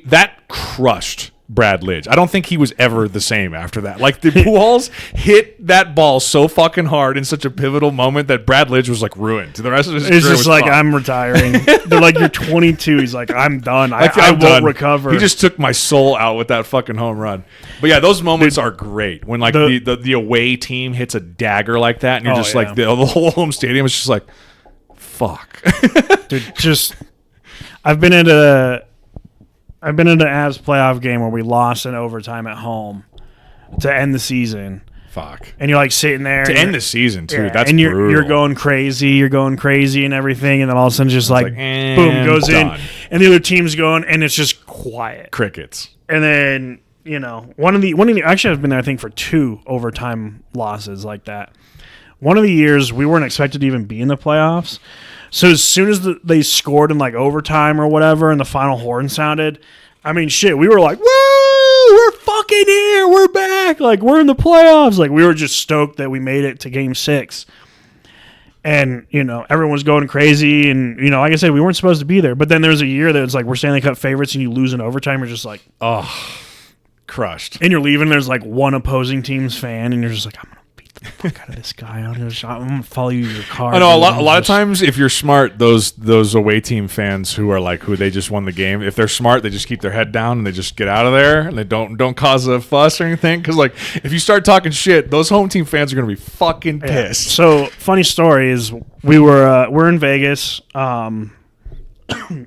that crushed Brad Lidge. I don't think he was ever the same after that. Like, the Pujols hit that ball so fucking hard in such a pivotal moment that Brad Lidge was, like, ruined. The rest of his career It's just was like, fucked. I'm retiring. They're like, you're 22. He's like, I'm done. Like, I I'm won't done. recover. He just took my soul out with that fucking home run. But yeah, those moments are great. When, like, the away team hits a dagger like that, and you're just like, the whole home stadium is just like, fuck. Dude, just... I've been in an Avs playoff game where we lost in overtime at home to end the season. Fuck. And you're like sitting there to end the season too. That's and brutal. you're going crazy and everything, and then all of a sudden just like and boom goes done. in, and the other team's going, and it's just quiet. Crickets. And then one of the actually I've been there I think for 2 overtime losses like that. One of the years we weren't expected to even be in the playoffs. So as soon as they scored in like overtime or whatever and the final horn sounded, I mean, shit, we were like, woo, we're fucking here. We're back. Like, we're in the playoffs. Like, we were just stoked that we made it to game 6. And, everyone was going crazy. And, like I said, we weren't supposed to be there. But then there was a year that it's like, we're Stanley Cup favorites and you lose in overtime. You're just like, oh, crushed. And you're leaving. There's like one opposing team's fan. And you're just like, I'm going to beat the fuck out of this guy. I'm going to follow you to your car. I know a lot of times if you're smart, those away team fans who they just won the game, if they're smart, they just keep their head down and they just get out of there and they don't cause a fuss or anything. Because like if you start talking shit, those home team fans are going to be fucking pissed. Yeah. So funny story is we're in Vegas.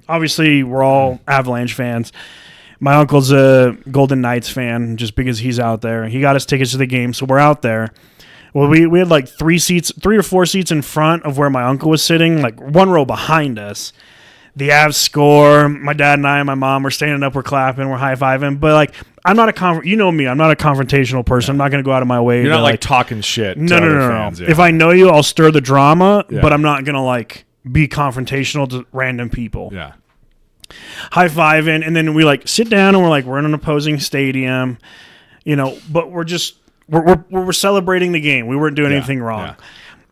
Obviously we're all Avalanche fans. My uncle's a Golden Knights fan just because he's out there. He got us tickets to the game, so we're out there. Well, we had like 3 or 4 seats in front of where my uncle was sitting, like one row behind us. The Avs score. My dad and I and my mom were standing up, we're clapping, we're high-fiving. But like, I'm not you know me, I'm not a confrontational person. I'm not going to go out of my way. You're to not like talking shit. No. Fans, yeah. If I know you, I'll stir the drama, but I'm not going to like be confrontational to random people. Yeah. High-fiving, and then we like sit down and we're in an opposing stadium, but we're celebrating the game. We weren't doing anything wrong. Yeah.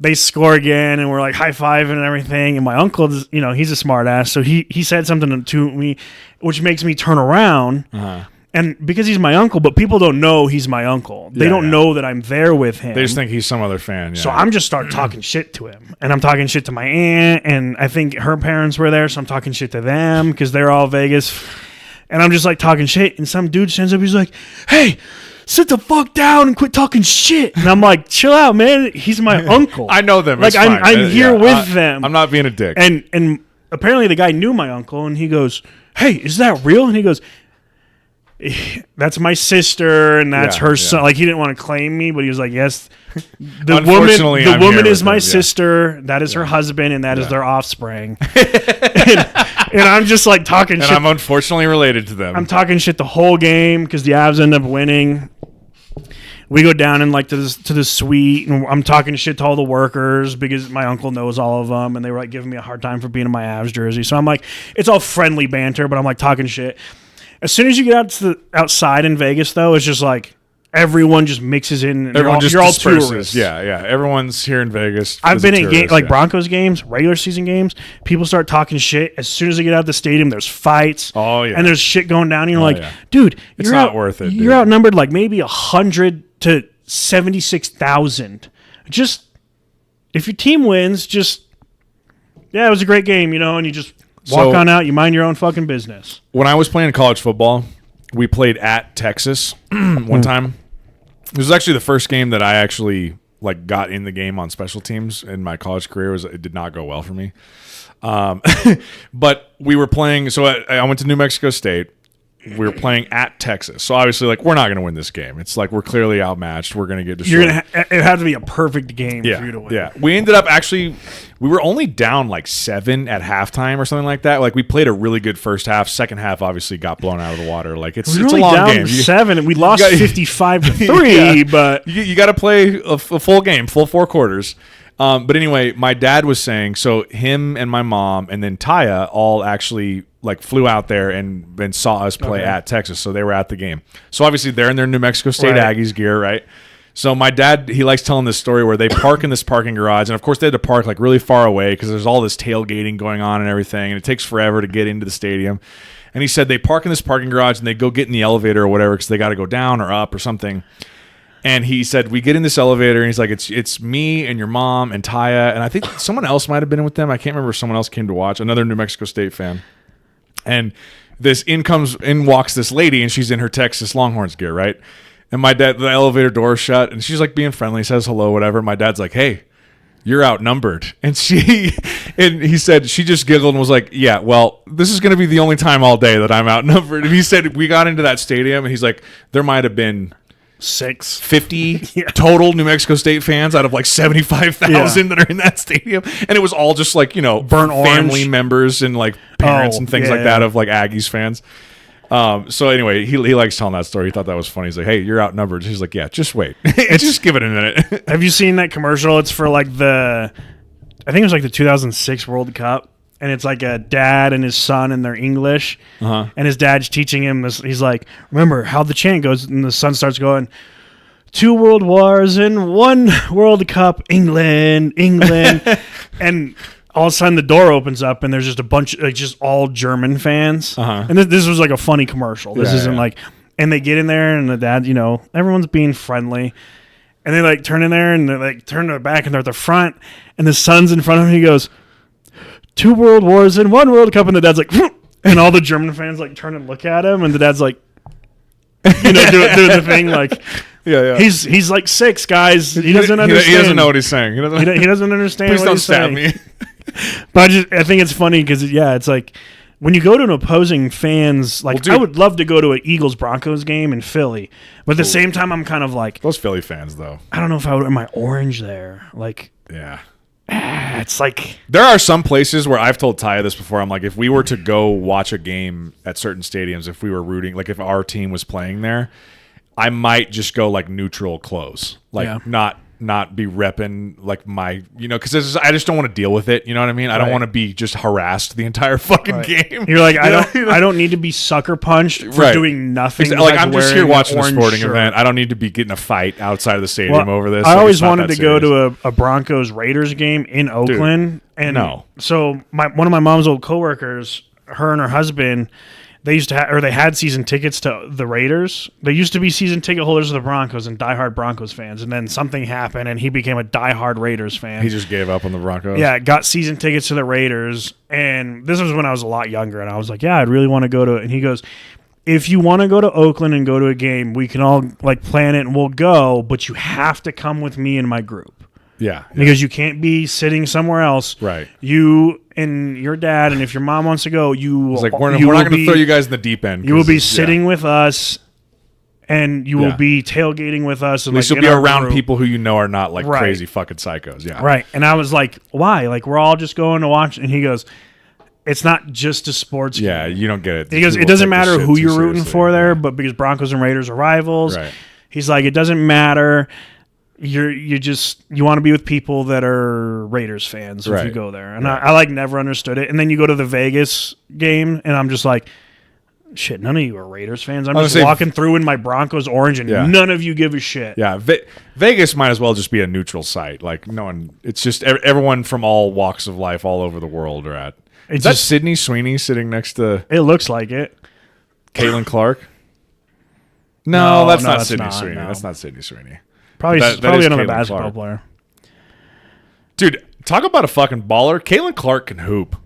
They score again, and we're like high-fiving and everything. And my uncle, he's a smart ass, so he said something to me, which makes me turn around. Uh-huh. And because he's my uncle, but people don't know he's my uncle. They don't know that I'm there with him. They just think he's some other fan. Yeah. So I'm just start talking shit to him. And I'm talking shit to my aunt, and I think her parents were there, so I'm talking shit to them because they're all Vegas. And I'm just like talking shit, and some dude stands up, he's like, hey, sit the fuck down and quit talking shit. And I'm like, chill out, man. He's my uncle. I know them. Like, I'm here with them. I'm not being a dick. And apparently the guy knew my uncle, and he goes, hey, is that real? And he goes, that's my sister, and that's her son. Like, he didn't want to claim me, but he was like, yes, The Unfortunately, I'm woman here is with my him, yeah. sister. That is her husband, and that is Yeah. their offspring. and I'm just like talking And shit. I'm unfortunately related to them. I'm talking shit the whole game because the Avs end up winning. We go down in like to the suite, and I'm talking shit to all the workers because my uncle knows all of them, and they were like giving me a hard time for being in my Avs jersey. So I'm like, it's all friendly banter, but I'm like talking shit. As soon as you get out to the outside in Vegas, though, it's just like everyone just mixes in. And Everyone just you're all disperses. tourists. Yeah. Everyone's here in Vegas. I've been at tourists, like Broncos games, regular season games. People start talking shit. As soon as they get out of the stadium, there's fights. Oh, yeah. And there's shit going down. And you're like, yeah. dude, It's you're not worth it, dude. You're outnumbered like maybe 100 to 76,000. Just if your team wins, just it was a great game, and you just walk So- on out. You mind your own fucking business. When I was playing college football, we played at Texas one time. It was actually the first game that I actually like got in the game on special teams in my college career. It did not go well for me. But we were playing. So I went to New Mexico State. We were playing at Texas. So obviously, like, we're not going to win this game. It's like we're clearly outmatched. We're going to get destroyed. It had to be a perfect game for you to win. Yeah. We ended up we were only down like 7 at halftime or something like that. Like, we played a really good first half. Second half obviously got blown out of the water. Like, it's We were a only long down game. 7, and we lost got- 55-3. Yeah. But You got to play a full game, full 4 quarters. But anyway, my dad was saying, so him and my mom and then Taya all actually like flew out there and saw us play at Texas. So they were at the game. So obviously they're in their New Mexico State Right. Aggies gear, right? So my dad, he likes telling this story where they park in this parking garage. And of course they had to park like really far away because there's all this tailgating going on and everything. And it takes forever to get into the stadium. And he said they park in this parking garage and they go get in the elevator or whatever because they got to go down or up or something. And he said, we get in this elevator, and he's like, it's me and your mom and Taya, and I think someone else might have been with them. I can't remember if someone else came to watch, another New Mexico State fan. And in walks this lady, and she's in her Texas Longhorns gear, right? And my dad, the elevator door is shut, and she's like being friendly, says hello, whatever. My dad's like, hey, you're outnumbered. And he said, she just giggled and was like, yeah, well, this is going to be the only time all day that I'm outnumbered. And he said, we got into that stadium, and he's like, there might have been 50 total New Mexico State fans out of like 75,000 that are in that stadium, and it was all just like Burnt family orange. members and like parents and things like that of like Aggies fans. So anyway, he likes telling that story. He thought that was funny. He's like, hey, you're outnumbered. He's like, yeah, just wait. Just give it a minute. have you seen that commercial? It's for like I think it was like the 2006 World Cup. And it's like a dad and his son, and they're English. And his dad's teaching him this. He's like, remember how the chant goes? And the son starts going, 2 world wars and 1 World Cup, England. And all of a sudden the door opens up, and there's just a bunch, like just all German fans. And this was like a funny commercial. This isn't like, and they get in there, and the dad, everyone's being friendly. And they like turn in there, and they like turn to their back, and they're at the front. And the son's in front of him, and he goes, 2 world wars and 1 World Cup, and the dad's like, and all the German fans like turn and look at him, and the dad's like, doing the thing like, he's like 6, guys. He doesn't understand. He doesn't know what he's saying. He doesn't understand. Please what don't he's stab saying. me. But I think it's funny because it's like when you go to an opposing fans, like I would love to go to an Eagles Broncos game in Philly, but at the same time I'm kind of like Those Philly fans though. I don't know if I would wear my orange there. Like Yeah. it's like There are some places where I've told Taya this before. I'm like, if we were to go watch a game at certain stadiums, if we were rooting, like if our team was playing there, I might just go like neutral clothes, like not be repping like my, because I just don't want to deal with it. You know what I mean? I don't want to be just harassed the entire fucking game. You're like, I don't need to be sucker punched for doing nothing. Like I'm just here wearing watching a an sporting orange event. shirt. I don't need to be getting a fight outside of the stadium over this. I Like, always it's not wanted that to go serious. to a Broncos Raiders game in Oakland, and no. So one of my mom's old coworkers, her and her husband, they used to they had season tickets to the Raiders. They used to be season ticket holders of the Broncos and diehard Broncos fans, and then something happened, and he became a diehard Raiders fan. He just gave up on the Broncos. Yeah, got season tickets to the Raiders, and this was when I was a lot younger, and I was like, yeah, I'd really want to go to it. And he goes, if you want to go to Oakland and go to a game, we can all like plan it and we'll go, but you have to come with me and my group. Yeah. Because you can't be sitting somewhere else. Right. You and your dad, and if your mom wants to go, It's like we're not going to throw you guys in the deep end. You will be sitting with us and you will be tailgating with us. And at least you'll be around people who you know are not like crazy fucking psychos. Yeah. Right. And I was like, why? Like, we're all just going to watch. And he goes, it's not just a sports game. Yeah, you don't get it. He goes, it doesn't matter who you're rooting for there, but because Broncos and Raiders are rivals. Right. He's like, it doesn't matter. You want to be with people that are Raiders fans if you go there. And I like never understood it. And then you go to the Vegas game, and I'm just like, shit, none of you are Raiders fans. I'm just walking through in my Broncos orange, and none of you give a shit. Yeah, Vegas might as well just be a neutral site. Like, no one, it's just everyone from all walks of life all over the world are at. Is that Sydney Sweeney sitting next to... It looks like it. Caitlin Clark? No, that's not Sydney Sweeney. No. That's not Sydney Sweeney. Probably another Caitlin basketball Clark. player. Dude, talk about a fucking baller. Caitlin Clark can hoop.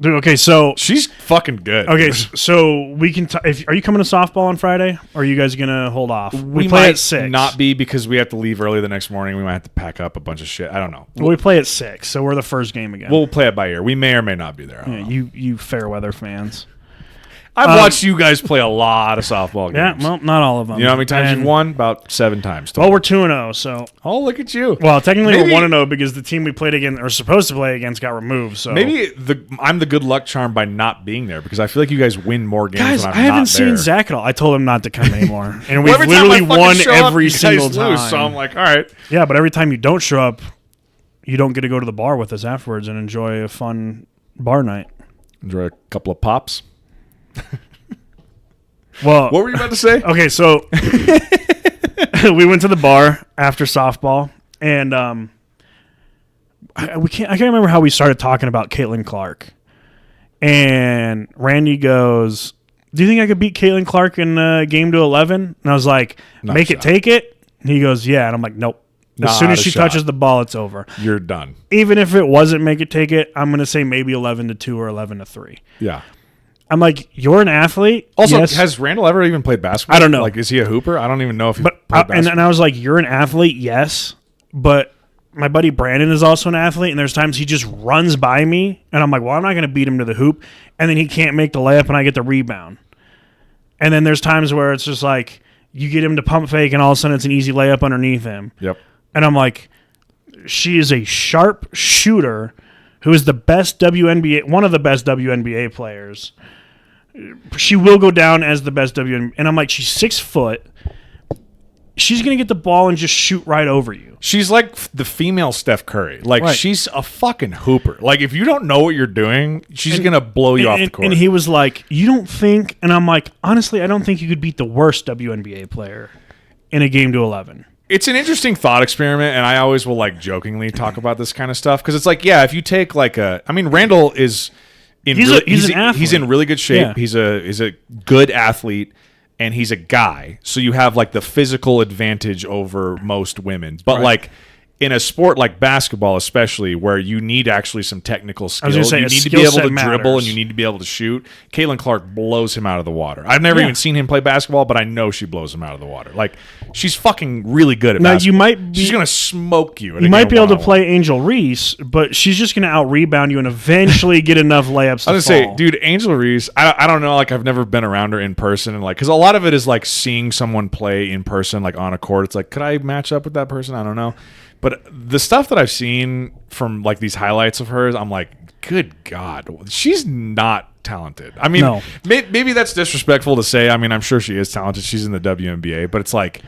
Dude, okay, so... She's fucking good. Okay, so we can... are you coming to softball on Friday? Or are you guys going to hold off? We play might at 6. Not be because we have to leave early the next morning. We might have to pack up a bunch of shit. I don't know. Well, we play at 6, so we're the first game again. We'll play it by ear. We may or may not be there. Yeah, you fair weather fans. I've watched you guys play a lot of softball games. Yeah, well, not all of them. You know how many times you've won? About 7 times. Well, we're 2-0, so... Oh, look at you. Well, technically we're 1-0 because the team we played against, or supposed to play against, got removed, so... Maybe I'm the good luck charm by not being there because I feel like you guys win more games guys, when I'm I haven't not seen there. Zach at all. I told him not to come anymore. And we've literally won every single time. Lose, so I'm like, all right. Yeah, but every time you don't show up, you don't get to go to the bar with us afterwards and enjoy a fun bar night. Enjoy a couple of pops. Well, what were you about to say? Okay, so we went to the bar after softball, and I can't remember how we started talking about Caitlin Clark. And Randy goes, "Do you think I could beat Caitlin Clark in game to 11?" And I was like, "Make it, take it." And he goes, "Yeah." And I'm like, "Nope." As soon as she touches the ball, it's over. You're done. Even if it wasn't make it, take it, I'm gonna say maybe 11-2 or 11-3. Yeah. I'm like, you're an athlete. Also, yes. Has Randall ever even played basketball? I don't know. Like, is he a hooper? I don't even know if he played basketball. And I was like, you're an athlete, yes. But my buddy Brandon is also an athlete, and there's times he just runs by me, and I'm like, well, I'm not going to beat him to the hoop. And then he can't make the layup, and I get the rebound. And then there's times where it's just like, you get him to pump fake, and all of a sudden it's an easy layup underneath him. Yep. And I'm like, she is a sharp shooter who is the best WNBA, one of the best WNBA players. She will go down as the best WNBA. And I'm like, she's 6 foot. She's going to get the ball and just shoot right over you. She's like the female Steph Curry. Like, she's a fucking hooper. Like, if you don't know what you're doing, she's going to blow you off the court. And he was like, you don't think... And I'm like, honestly, I don't think you could beat the worst WNBA player in a game to 11. It's an interesting thought experiment, and I always will, like, jokingly talk about this kind of stuff. Because it's like, yeah, if you take, like, I mean, Randall is... He's an athlete. He's in really good shape. Yeah. He's a good athlete, and he's a guy. So you have like the physical advantage over most women. But like in a sport like basketball, especially where you need actually some technical skill, you need to be able to dribble and you need to be able to shoot. Caitlin Clark blows him out of the water. I've never even seen him play basketball, but I know she blows him out of the water. Like, she's fucking really good at basketball. She's gonna smoke you. You might be able to play Angel Reese, but she's just gonna out rebound you and eventually get enough layups. I was gonna say, dude, Angel Reese. I don't know. Like, I've never been around her in person, and like, because a lot of it is like seeing someone play in person, like on a court. It's like, could I match up with that person? I don't know. But the stuff that I've seen from like these highlights of hers, I'm like, good God, she's not talented. I mean, maybe that's disrespectful to say. I mean, I'm sure she is talented. She's in the WNBA, but it's like,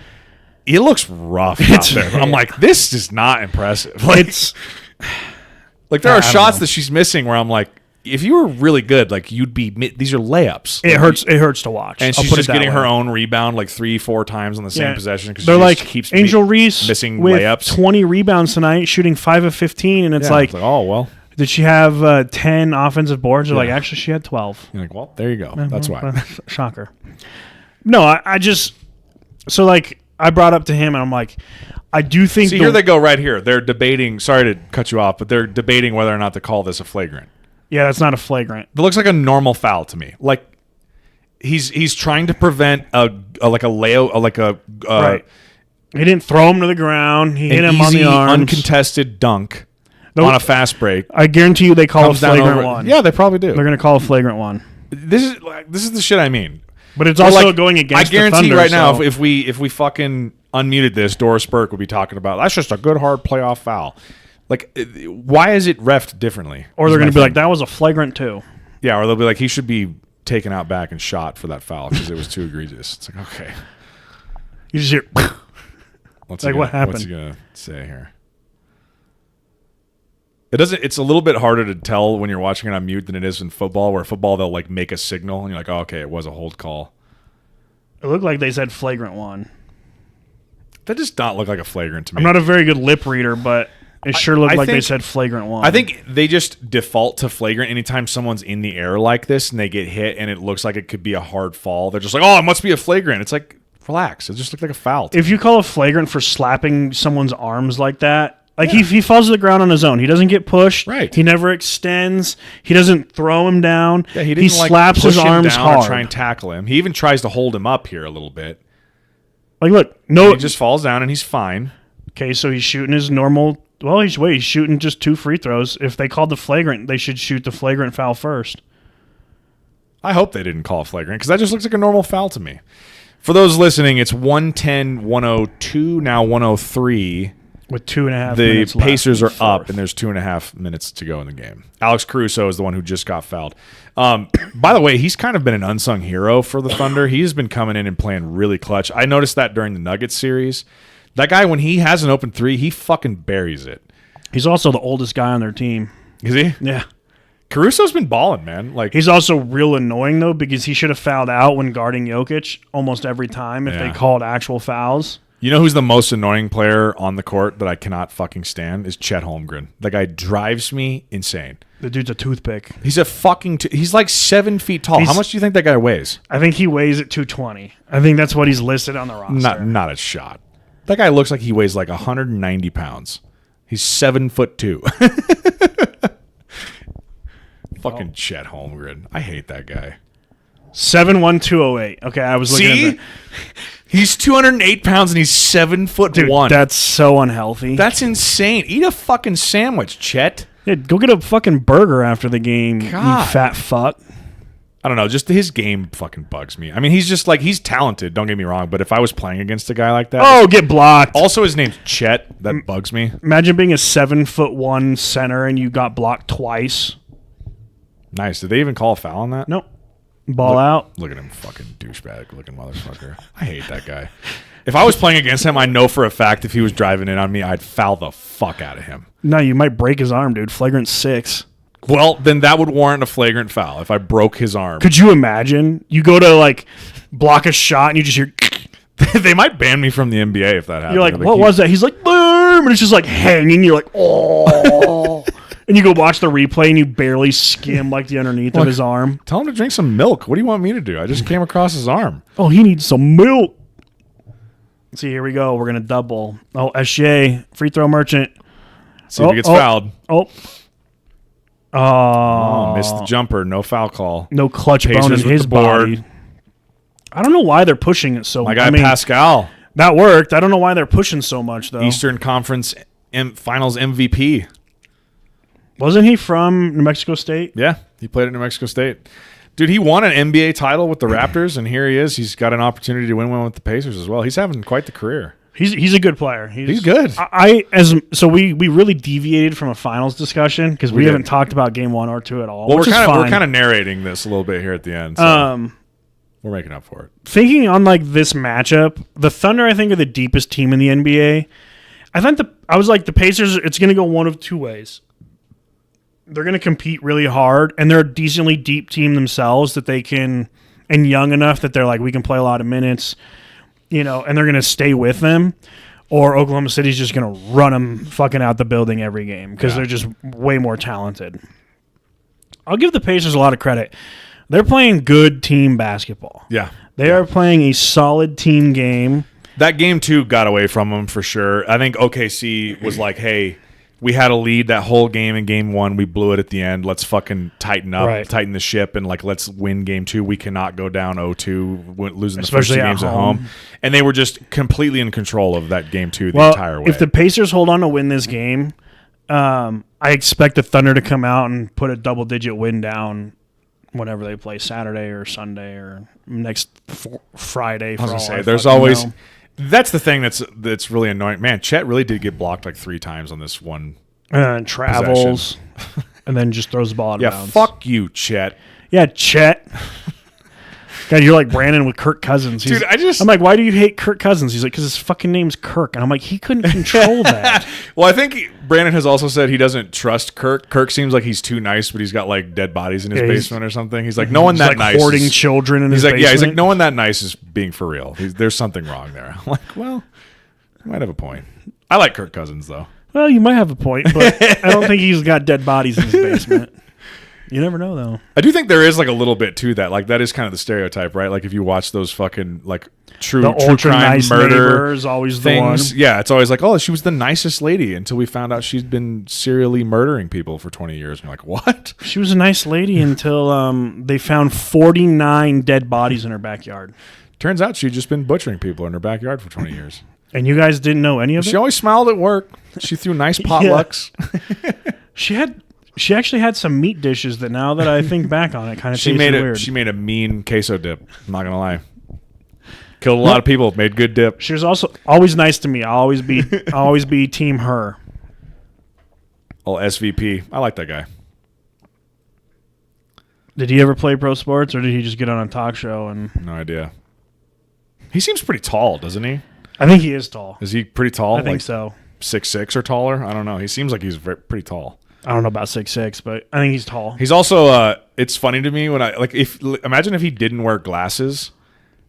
it looks rough out there. I'm like, this is not impressive. Like, like there are shots that she's missing where I'm like, if you were really good, like you'd be. These are layups. It hurts. It hurts to watch. And she's just getting her own rebound like 3-4 times on the same possession because they're like keeps Angel Reese missing with layups. 20 rebounds tonight, shooting 5 of 15, and it's like, oh well. Did she have 10 offensive boards? Or like, actually, she had 12. You're like, well, there you go. That's why. Shocker. No, I just so like I brought up to him, and I'm like, I do think. See, here they go right here. They're debating. Sorry to cut you off, but they're debating whether or not to call this a flagrant. Yeah, that's not a flagrant. It looks like a normal foul to me. Like he's trying to prevent a layout, right. He didn't throw him to the ground. He hit him on the arms. Uncontested dunk on a fast break. I guarantee you, they call a flagrant one. Yeah, they probably do. They're going to call a flagrant one. This is the shit I mean. But it's also going against the Thunder. I guarantee right now, if we fucking unmuted this, Doris Burke would be talking about, that's just a good, hard playoff foul. Like, why is it reffed differently? Or they're going to be like, that was a flagrant too. Yeah, or they'll be like, he should be taken out back and shot for that foul because it was too egregious. It's like, okay. You just hear, what happened? What's he going to say here? It's a little bit harder to tell when you're watching it on mute than it is in football, where football they'll like make a signal and you're like, oh, okay, it was a hold call. It looked like they said flagrant one. That does not look like a flagrant to me. I'm not a very good lip reader, but it sure looked like they said flagrant one. I think they just default to flagrant anytime someone's in the air like this and they get hit and it looks like it could be a hard fall. They're just like, oh, it must be a flagrant. It's like, relax. It just looked like a foul. If you call a flagrant for slapping someone's arms like that, like he falls to the ground on his own. He doesn't get pushed. Right. He never extends. He doesn't throw him down. Yeah, he didn't slaps push his him arms down hard. or try and tackle him. He even tries to hold him up here a little bit. Like, look, no, he just falls down and he's fine. Okay, so he's shooting his normal. Well, he's shooting just 2 free throws. If they called the flagrant, they should shoot the flagrant foul first. I hope they didn't call a flagrant because that just looks like a normal foul to me. For those listening, it's 110-102, now 103. With 2.5 minutes left. The Pacers are up, fourth. and there's 2.5 minutes to go in the game. Alex Caruso is the one who just got fouled. By the way, he's kind of been an unsung hero for the Thunder. He's been coming in and playing really clutch. I noticed that during the Nuggets series. That guy, when he has an open three, he fucking buries it. He's also the oldest guy on their team. Is he? Yeah. Caruso's been balling, man. Like, he's also real annoying, though, because he should have fouled out when guarding Jokic almost every time if they called actual fouls. You know who's the most annoying player on the court that I cannot fucking stand is Chet Holmgren. That guy drives me insane. The dude's a toothpick. He's a fucking... he's like 7 feet tall. How much do you think that guy weighs? I think he weighs at 220. I think that's what he's listed on the roster. Not a shot. That guy looks like he weighs like 190 pounds. He's 7'2". Fucking Chet Holmgren. I hate that guy. 7'1", 208. Okay, I was looking at the... He's 208 pounds and he's 7'1". Dude, that's so unhealthy. That's insane. Eat a fucking sandwich, Chet. Yeah, go get a fucking burger after the game, God. you fat fuck. I don't know. Just his game fucking bugs me. I mean, he's just like, he's talented. Don't get me wrong. But if I was playing against a guy like that. Oh, get blocked. Also, his name's Chet. That bugs me. Imagine being a 7'1" center and you got blocked twice. Nice. Did they even call a foul on that? Nope. Ball out. Look at him, fucking douchebag looking motherfucker. I hate that guy. If I was playing against him, I know for a fact if he was driving in on me, I'd foul the fuck out of him. No, you might break his arm, dude. Flagrant 6. Well, then that would warrant a flagrant foul if I broke his arm. Could you imagine? You go to like block a shot and you just hear. They might ban me from the NBA if that happens. You're like, what was that? He's like, boom, and it's just like hanging. You're like, oh. And you go watch the replay and you barely skim like the underneath of his arm. Tell him to drink some milk. What do you want me to do? I just came across his arm. Oh, he needs some milk. See, here we go. We're going to double. Oh, SJ, free throw merchant. See if he gets fouled. Oh, missed the jumper. No foul call. No clutch bone in his body. I don't know why they're pushing it so much. My guy Pascal. That worked. I don't know why they're pushing so much, though. Eastern Conference Finals MVP. Wasn't he from New Mexico State? Yeah, he played at New Mexico State. Dude, he won an NBA title with the Raptors, and here he is. He's got an opportunity to win one with the Pacers as well. He's having quite the career. He's a good player. He's good. So we really deviated from a finals discussion because we haven't talked about game 1 or 2 at all. Well, we're kind of narrating this a little bit here at the end. So we're making up for it. Thinking on like this matchup, the Thunder I think are the deepest team in the NBA. I was like the Pacers. It's going to go one of two ways. They're going to compete really hard, and they're a decently deep team themselves that they can, and young enough that they're like, we can play a lot of minutes, and they're going to stay with them. Or Oklahoma City's just going to run them fucking out the building every game because they're just way more talented. I'll give the Pacers a lot of credit. They're playing good team basketball. Yeah. They are playing a solid team game. That game, too, got away from them for sure. I think OKC was like, hey, we had a lead that whole game in game 1. We blew it at the end. Let's fucking tighten up, tighten the ship, and let's win game 2. We cannot go down 0-2, losing the first 2 games at home. And they were just completely in control of that game 2 the entire way. If the Pacers hold on to win this game, I expect the Thunder to come out and put a double-digit win down whenever they play Saturday or Sunday or next Friday. I was for gonna all say, I there's fucking always know. that's the thing that's really annoying. Man, Chet really did get blocked like 3 times on this one. Travels and then just throws the ball out of bounds. Fuck you, Chet. Yeah, Chet. God, you're like Brandon with Kirk Cousins. Dude, I'm like, why do you hate Kirk Cousins? He's like, because his fucking name's Kirk. And I'm like, he couldn't control that. Well, I think Brandon has also said he doesn't trust Kirk. Kirk seems like he's too nice, but he's got like dead bodies in his basement or something. He's like, no one that like nice. Hoarding children in his basement. Yeah, he's like, no one that nice is being for real. There's something wrong there. I'm like, well, you might have a point. I like Kirk Cousins, though. Well, you might have a point, but I don't think he's got dead bodies in his basement. You never know, though. I do think there is like a little bit to that. Like that is kind of the stereotype, right? Like if you watch those fucking like true ultra crime nice murder neighbor is always things. the one. Yeah, it's always like, oh, she was the nicest lady until we found out she'd been serially murdering people for 20 years. And you're like, what? She was a nice lady until they found 49 dead bodies in her backyard. Turns out she'd just been butchering people in her backyard for 20 years. And you guys didn't know any of it? She always smiled at work. She threw nice potlucks. She actually had some meat dishes that now that I think back on it kind of tasted weird. She made a mean queso dip. I'm not gonna lie. Killed a lot of people. Made good dip. She was also always nice to me. I'll always be team her. Oh, SVP. I like that guy. Did he ever play pro sports, or did he just get on a talk show? And No idea. He seems pretty tall, doesn't he? I think he is tall. Is he pretty tall? I think so. 6'6" or taller? I don't know. He seems like he's pretty tall. I don't know about 6'6", but I think he's tall. He's also. It's funny to me when imagine if he didn't wear glasses,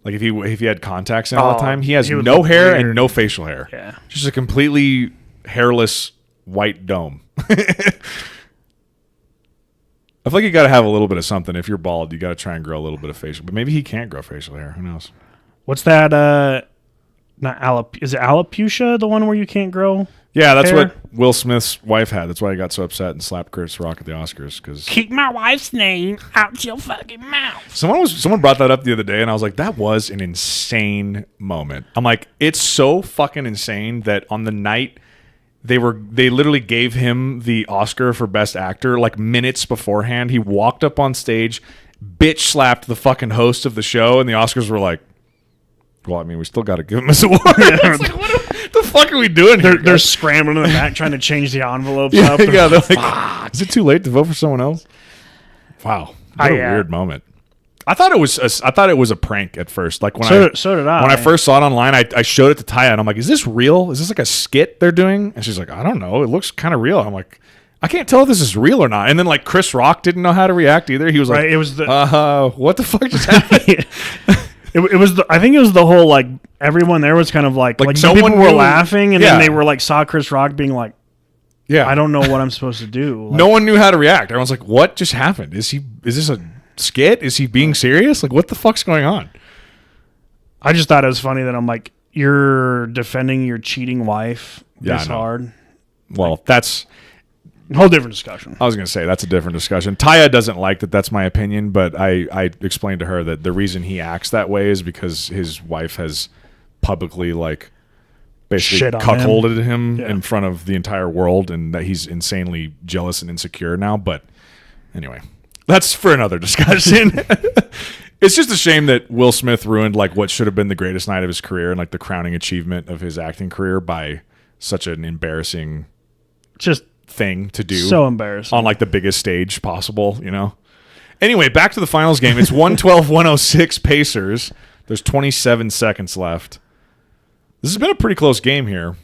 like if he had contacts in all the time. He has no hair and no facial hair. Yeah, just a completely hairless white dome. I feel like you got to have a little bit of something. If you're bald, you got to try and grow a little bit of facial. But maybe he can't grow facial hair. Who knows? What's that? Is it alopecia, the one where you can't grow? Yeah, that's hair? what Will Smith's wife had. That's why he got so upset and slapped Chris Rock at the Oscars. Because keep my wife's name out your fucking mouth. Someone brought that up the other day, and I was like, that was an insane moment. I'm like, it's so fucking insane that on the night they literally gave him the Oscar for Best Actor like minutes beforehand. He walked up on stage, bitch slapped the fucking host of the show, and the Oscars were like, well, I mean, we still got to give him his award. It's like, what the fuck are we doing here? They're scrambling in the back trying to change the envelopes yeah, up. Yeah, they're like, is it too late to vote for someone else? Wow, what a weird moment. I thought it was a prank at first. Like so did I. When I first saw it online, I showed it to Taya, and I'm like, "Is this real? Is this like a skit they're doing?" And she's like, "I don't know. It looks kind of real." I'm like, "I can't tell if this is real or not." And then like Chris Rock didn't know how to react either. He was like, "It was what the fuck just happened?" I think it was the whole like everyone there was kind of like some people were laughing, and then they were like saw Chris Rock being like, "Yeah, I don't know what I'm supposed to do." Like, no one knew how to react. Everyone's like, "What just happened? Is this a skit? Is he being serious? Like, what the fuck's going on?" I just thought it was funny that I'm like, you're defending your cheating wife this hard. Well, that's a whole different discussion. I was going to say that's a different discussion. Taya doesn't like that. That's my opinion, but I explained to her that the reason he acts that way is because his wife has publicly like basically cuckolded him in front of the entire world, and that he's insanely jealous and insecure now. But anyway, that's for another discussion. It's just a shame that Will Smith ruined like what should have been the greatest night of his career and like the crowning achievement of his acting career by such an embarrassing thing to do. So embarrassing. On like the biggest stage possible, you know? Anyway, back to the finals game. It's 112-106 Pacers. There's 27 seconds left. This has been a pretty close game here.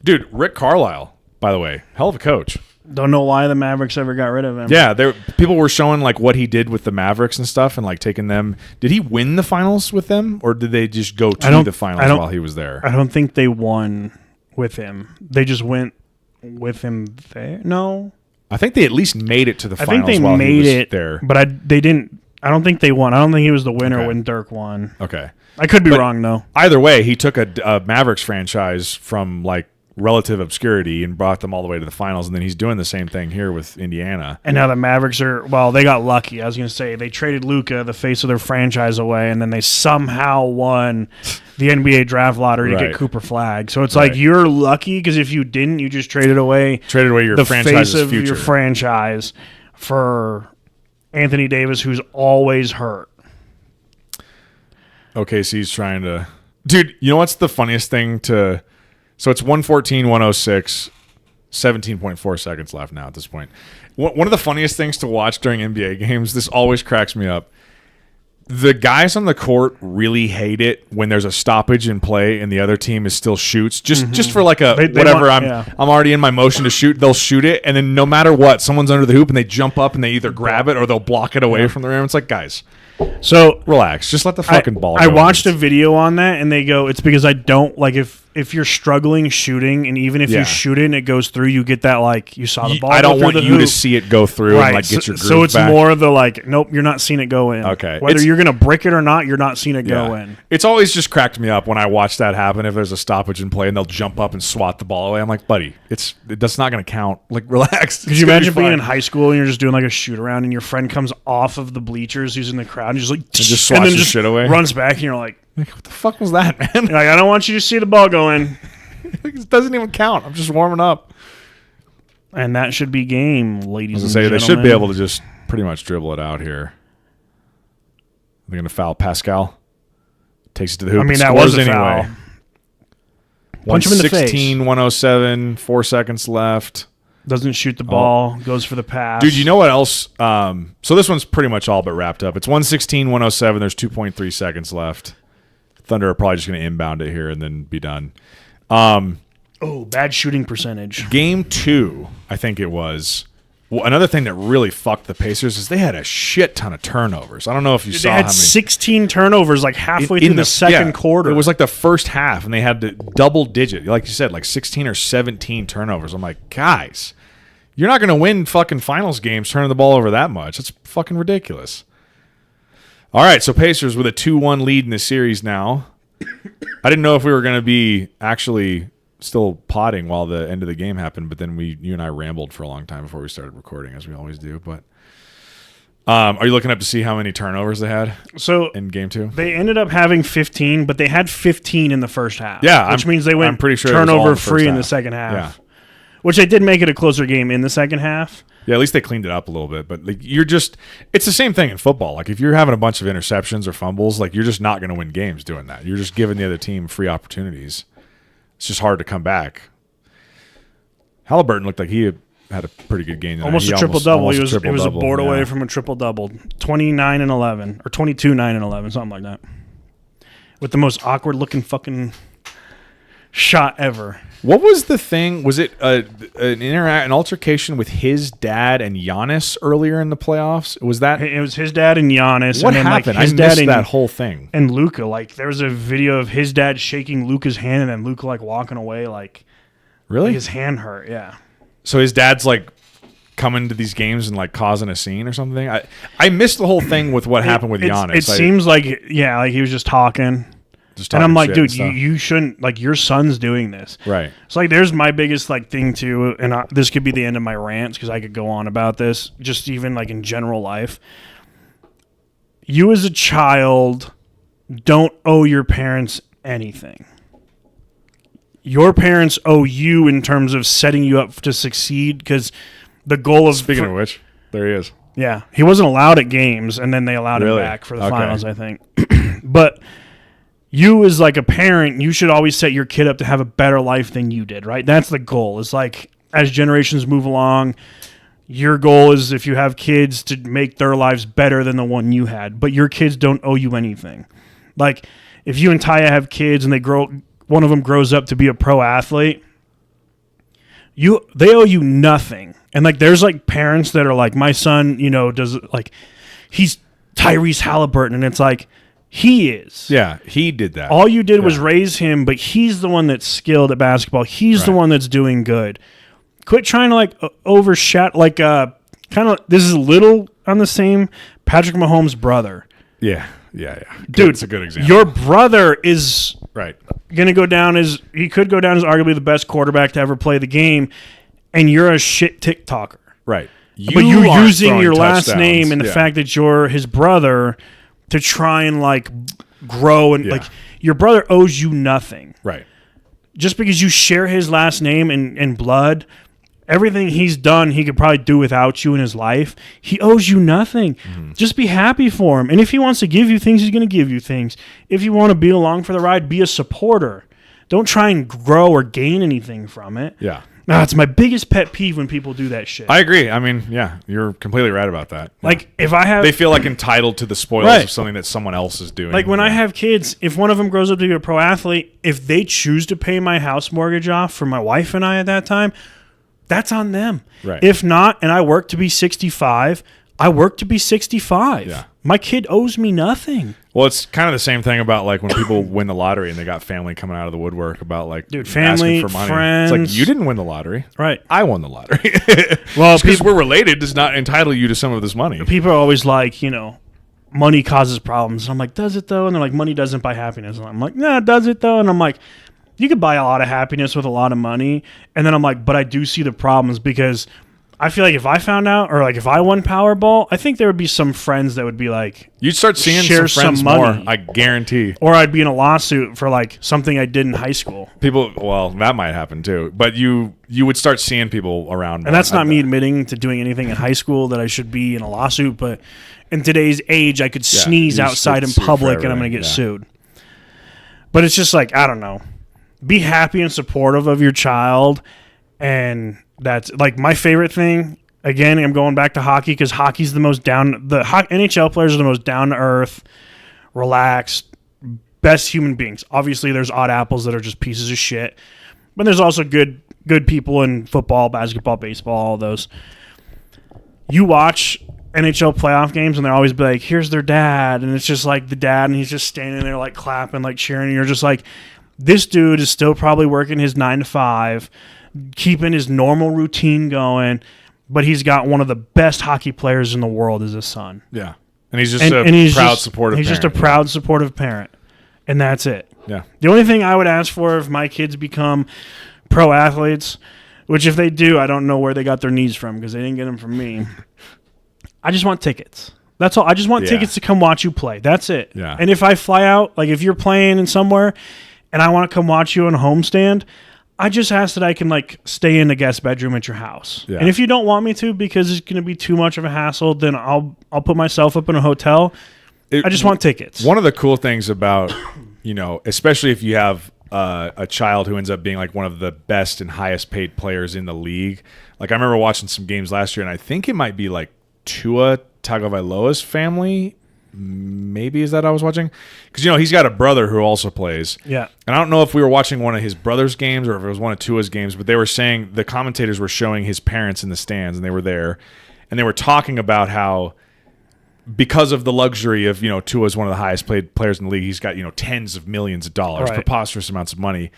Dude, Rick Carlisle, by the way, hell of a coach. Don't know why the Mavericks ever got rid of him. Yeah, people were showing like what he did with the Mavericks and stuff, and like taking them. Did he win the finals with them, or did they just go to the finals while he was there? I don't think they won with him. They just went with him there. No, I think they at least made it to the finals. I think they while made he was it there, but they didn't. I don't think they won. I don't think he was the winner when Dirk won. Okay, I could be wrong though. Either way, he took a Mavericks franchise from like relative obscurity and brought them all the way to the finals, and then he's doing the same thing here with Indiana. And now the Mavericks they got lucky. I was going to say they traded Luka, the face of their franchise, away, and then they somehow won the NBA draft lottery to get Cooper Flagg. So it's like you're lucky because if you didn't, you just traded away your the franchise's face of future. your franchise. for Anthony Davis, who's always hurt. Okay, so he's trying to... Dude, you know what's the funniest thing to... So it's 114, 106, 17.4 seconds left now at this point. One of the funniest things to watch during NBA games, this always cracks me up. The guys on the court really hate it when there's a stoppage in play and the other team is still shoots. Just for like whatever, I'm already in my motion to shoot, they'll shoot it, and then no matter what, someone's under the hoop and they jump up and they either grab it or they'll block it away from the rim. It's like, guys, so relax. Just let the fucking ball go. I watched a video on that, and they go, it's because I don't, like, if you're struggling shooting, and even if you shoot it and it goes through, you get that, like, you saw the ball I don't go want through the you hoop. to see it go through and, like, get your groove So it's back. more of the, like, nope, you're not seeing it go in. Okay. Whether you're going to brick it or not, you're not seeing it go in. It's always just cracked me up when I watch that happen. If there's a stoppage in play and they'll jump up and swat the ball away, I'm like, buddy, that's not going to count. Like, relax. Could you imagine being in high school and you're just doing, like, a shoot around and your friend comes off of the bleachers who's in the crowd and just, like, just swats your shit away? Runs back and you're like, what the fuck was that, man? You're like, I don't want you to see the ball go in. It doesn't even count. I'm just warming up. And that should be game, ladies and gentlemen. They should be able to just pretty much dribble it out here. They're going to foul Pascal. Takes it to the hoop. I mean, that was a foul. Punch him in the face. 116, 107, 4 seconds left. Doesn't shoot the ball, goes for the pass. Dude, you know what else? So this one's pretty much all but wrapped up. It's 116, 107. There's 2.3 seconds left. Thunder are probably just going to inbound it here and then be done. Bad shooting percentage. Game 2, I think it was. Well, another thing that really fucked the Pacers is they had a shit ton of turnovers. I don't know if you saw how many. They had 16 turnovers like halfway through the second quarter. It was like the first half, and they had the double digit. Like you said, like 16 or 17 turnovers. I'm like, guys, you're not going to win fucking finals games turning the ball over that much. That's fucking ridiculous. All right, so Pacers with a 2-1 lead in the series now. I didn't know if we were going to be actually still potting while the end of the game happened, but then you and I rambled for a long time before we started recording, as we always do. But are you looking up to see how many turnovers they had in game 2? They ended up having 15, but they had 15 in the first half. Yeah, which means they went I'm pretty sure turnover free in the second half. Yeah. Which they did make it a closer game in the second half. Yeah, at least they cleaned it up a little bit. But like, it's the same thing in football. Like if you're having a bunch of interceptions or fumbles, like you're just not going to win games doing that. You're just giving the other team free opportunities. It's just hard to come back. Halliburton looked like he had a pretty good game. Almost a triple-double. He was a board away from a triple-double. 29 and 11. Or 22, 9 and 11. Something like that. With the most awkward-looking fucking shot ever. What was the thing? Was it an altercation with his dad and Giannis earlier in the playoffs? Was that? It was his dad and Giannis. What and then, happened? Like, his I dad missed that whole thing. And Luka. Like, there was a video of his dad shaking Luka's hand and then Luka, like, walking away. Like, really? His hand hurt, yeah. So his dad's, like, coming to these games and, like, causing a scene or something? I missed the whole thing with what happened with Giannis. It seems like, like he was just talking. And I'm like, dude, you shouldn't, like, your son's doing this. Right. So, like, there's my biggest, like, thing, too, and this could be the end of my rants because I could go on about this, just even, like, in general life. You as a child don't owe your parents anything. Your parents owe you in terms of setting you up to succeed because the goal of... Speaking of which, there he is. Yeah. He wasn't allowed at games, and then they allowed him back for the finals, I think. But... you as like a parent, you should always set your kid up to have a better life than you did, right? That's the goal. It's like as generations move along, your goal is if you have kids to make their lives better than the one you had. But your kids don't owe you anything. Like if you and Taya have kids and one of them grows up to be a pro athlete, they owe you nothing. And like there's like parents that are like, my son, does like he's Tyrese Halliburton, and it's like. He is. Yeah, he did that. All you did was raise him, but he's the one that's skilled at basketball. He's the one that's doing good. Quit trying to like overshadow, like kind of. This is a little on the same. Patrick Mahomes' brother. Yeah. Dude, it's a good example. Your brother is gonna go down as he could go down as arguably the best quarterback to ever play the game, and you're a shit TikToker. Right. But you're using your last name and the fact that you're his brother. To try and like grow and like your brother owes you nothing. Right. Just because you share his last name and blood everything he's done, he could probably do without you in his life. He owes you nothing. Mm-hmm. Just be happy for him. And if he wants to give you things, he's going to give you things. If you want to be along for the ride, be a supporter. Don't try and grow or gain anything from it. Yeah. Nah, it's my biggest pet peeve when people do that shit. I agree. I mean, yeah, you're completely right about that. Like, if I have... They feel like entitled to the spoils of something that someone else is doing. Like, when I have kids, if one of them grows up to be a pro athlete, if they choose to pay my house mortgage off for my wife and I at that time, that's on them. Right. If not, and I work to be 65, I work to be 65. Yeah. My kid owes me nothing. Well, it's kind of the same thing about like when people win the lottery and they got family coming out of the woodwork about like family, asking for money. friends. It's like, you didn't win the lottery. Right. I won the lottery. Well, because we're related does not entitle you to some of this money. People are always like, money causes problems. And I'm like, does it though? And they're like, money doesn't buy happiness. And I'm like, nah, does it though? And I'm like, you could buy a lot of happiness with a lot of money. And then I'm like, but I do see the problems because I feel like if I found out or like if I won Powerball, I think there would be some friends that would be like, you'd start seeing share some friends some money. more, I guarantee. Or I'd be in a lawsuit for like something I did in high school. People, well, that might happen too. But you would start seeing people around more. And that's not me admitting to doing anything in high school that I should be in a lawsuit, but in today's age, I could sneeze outside in public and I'm going to get sued. But it's just like, I don't know. Be happy and supportive of your child. And that's like my favorite thing. Again, I'm going back to hockey because hockey's the most NHL players are the most down to earth, relaxed, best human beings. Obviously, there's odd apples that are just pieces of shit, but there's also good people in football, basketball, baseball, all those. You watch NHL playoff games and they're always be like, here's their dad, and it's just like the dad, and he's just standing there like clapping, like cheering, and you're just like, this dude is still probably working his 9 to 5, keeping his normal routine going, but he's got one of the best hockey players in the world as his son. Yeah. And he's just a proud, supportive parent. He's just a proud, supportive parent. And that's it. Yeah. The only thing I would ask for if my kids become pro athletes, which if they do, I don't know where they got their knees from because they didn't get them from me. I just want tickets. That's all. I just want tickets to come watch you play. That's it. Yeah. And if I fly out, like if you're playing in somewhere and I want to come watch you on a homestand, I just ask that I can like stay in the guest bedroom at your house. Yeah. And if you don't want me to because it's going to be too much of a hassle, then I'll put myself up in a hotel. I just want tickets. One of the cool things about, especially if you have a child who ends up being like one of the best and highest paid players in the league. Like I remember watching some games last year, and I think it might be like Tua Tagovailoa's family. Maybe is that I was watching? Because, he's got a brother who also plays. Yeah. And I don't know if we were watching one of his brother's games or if it was one of Tua's games, but they were saying the commentators were showing his parents in the stands, and they were there. And they were talking about how because of the luxury of, Tua's one of the highest paid players in the league, he's got, tens of millions of dollars, preposterous amounts of money.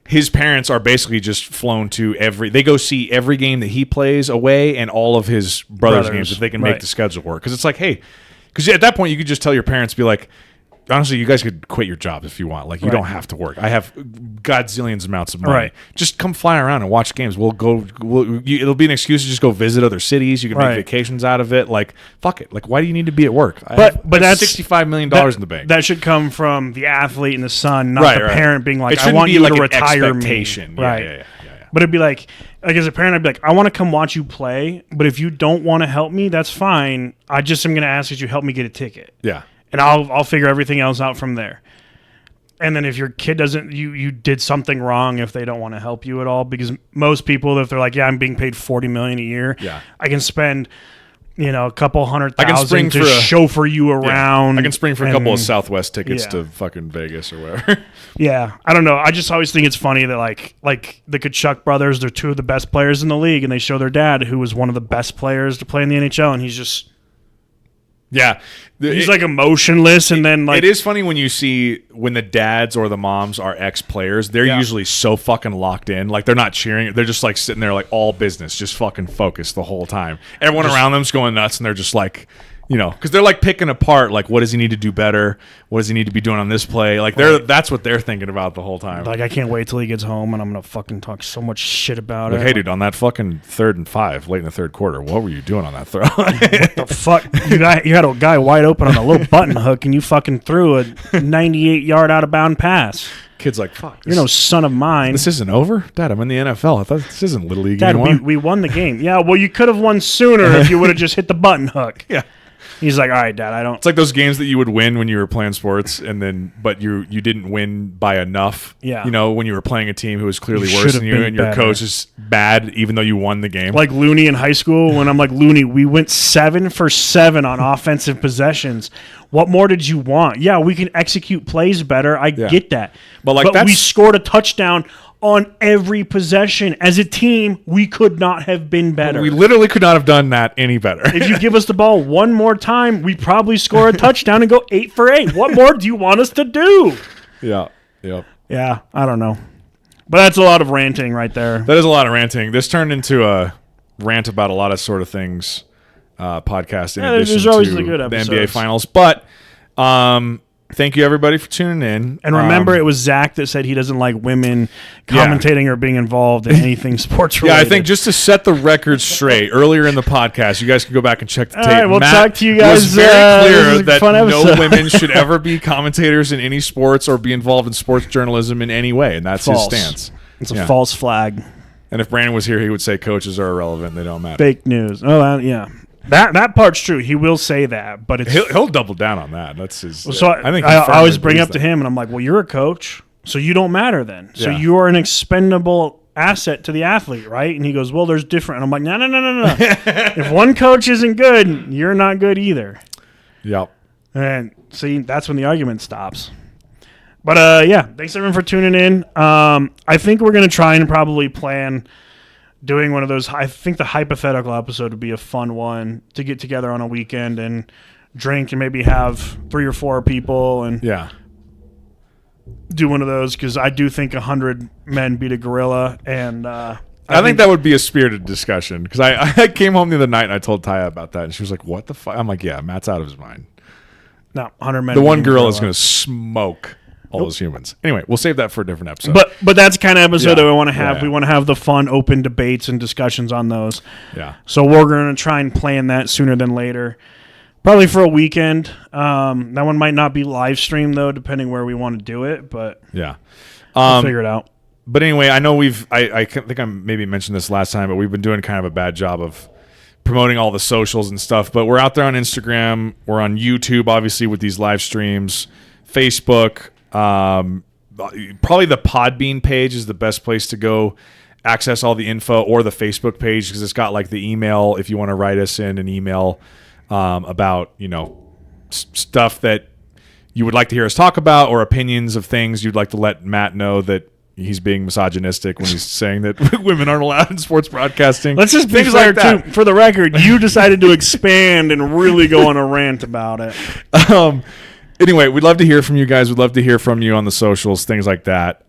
His parents are basically just flown to they go see every game that he plays away and all of his brother's games if they can make the schedule work. Because it's like, hey, because at that point, you could just tell your parents, be like, honestly, you guys could quit your jobs if you want. Like, you don't have to work. I have godzillions amounts of money. Right. Just come fly around and watch games. It'll be an excuse to just go visit other cities. You can make vacations out of it. Like, fuck it. Like, why do you need to be at work? But that's $65 million in the bank. That should come from the athlete and the son, not the parent being like, I want you to retire me. Right. Yeah. But it'd be like as a parent, I'd be like, I want to come watch you play, but if you don't want to help me, that's fine. I just am going to ask that you help me get a ticket. Yeah. And I'll figure everything else out from there. And then if your kid doesn't, you did something wrong if they don't want to help you at all, because most people, if they're like, yeah, I'm being paid $40 million a year, I can spend, a couple $100,000 to chauffeur you around. Yeah. I can spring for a couple of Southwest tickets to fucking Vegas or whatever. Yeah, I don't know. I just always think it's funny that like the Kachuk brothers, they're two of the best players in the league, and they show their dad, who was one of the best players to play in the NHL, and he's just. Yeah. He's like emotionless, and then like... It is funny when you see when the dads or the moms are ex-players, they're usually so fucking locked in. Like, they're not cheering. They're just like sitting there like all business, just fucking focused the whole time. Everyone around them's going nuts, and they're just like... because they're like picking apart, like, what does he need to do better? What does he need to be doing on this play? Like, that's what they're thinking about the whole time. Like, I can't wait till he gets home, and I'm going to fucking talk so much shit about it. Hey, dude, on that fucking 3rd and 5, late in the third quarter, what were you doing on that throw? What the fuck? You had a guy wide open on a little button hook, and you fucking threw a 98-yard out-of-bound pass. Kid's like, fuck. You're no son of mine. This isn't over? Dad, I'm in the NFL. I thought this isn't Little League Dad, anymore. we won the game. Yeah, well, you could have won sooner if you would have just hit the button hook. Yeah. He's like, all right, Dad, I don't. It's like those games that you would win when you were playing sports, but you didn't win by enough. Yeah. You know, when you were playing a team who was clearly You worse should than have you, been and your better. coach is bad, even though you won the game. Like Looney in high school, when I'm like, Looney, we went 7 for 7 on offensive possessions. What more did you want? Yeah, we can execute plays better. I get that. But we scored a touchdown on every possession. As a team, we could not have been better. We literally could not have done that any better. If you give us the ball one more time, we probably score a touchdown and go 8 for 8. What more do you want us to do? Yeah. Yeah, I don't know. But that's a lot of ranting right there. That is a lot of ranting. This turned into a rant about a lot of sort of things podcast in addition there's always to the good the episodes. NBA Finals. But thank you, everybody, for tuning in. And remember, it was Zach that said he doesn't like women commentating or being involved in anything sports related. Yeah, I think just to set the record straight, earlier in the podcast, you guys can go back and check the tape. All right, we'll Matt talk to you guys. was very This clear is a that fun no episode. women should ever be commentators in any sports or be involved in sports journalism in any way, and that's False. his stance. It's a false flag. And if Brandon was here, he would say coaches are irrelevant; they don't matter. Fake news. Oh, yeah. That part's true. He will say that, but it's He'll double down on that. That's his. so. I think I always bring up to him, and I'm like, "Well, you're a coach, so you don't matter then. So Yeah. you are an expendable asset to the athlete, right?" And he goes, "Well, there's different." And I'm like, "No. If one coach isn't good, you're not good either." Yep. And see, that's when the argument stops. But yeah, thanks everyone for tuning in. I think we're gonna try and probably plan doing one of those. I think the hypothetical episode would be a fun one to get together on a weekend and drink and maybe have 3 or 4 people and Yeah. do one of those, because I do think 100 men beat a gorilla. And I think that would be a spirited discussion, because I came home the other night and I told Taya about that, and she was like, "What the fuck?" I'm like, "Yeah, Matt's out of his mind. no 100 men. The one beating a gorilla is going to smoke all those humans." Anyway, we'll save that for a different episode. But that's the kind of episode Yeah. that we want to have. Yeah. We want to have the fun, open debates and discussions on those. yeah, So we're going to try and plan that sooner than later. Probably for a weekend. That one might not be live streamed, though, depending where we want to do it, but yeah. we'll figure it out. But anyway, I know I think I maybe mentioned this last time, but we've been doing kind of a bad job of promoting all the socials and stuff. But we're out there on Instagram. We're on YouTube, obviously, with these live streams. Facebook. Probably the Podbean page is the best place to go access all the info, or the Facebook page, because it's got like the email if you want to write us in an email about, stuff that you would like to hear us talk about, or opinions of things you'd like to let Matt know that he's being misogynistic when he's saying that women aren't allowed in sports broadcasting. Let's just be things clear, like that. too. For the record, you decided to expand and really go on a rant about it. Anyway, we'd love to hear from you guys. We'd love to hear from you on the socials, things like that.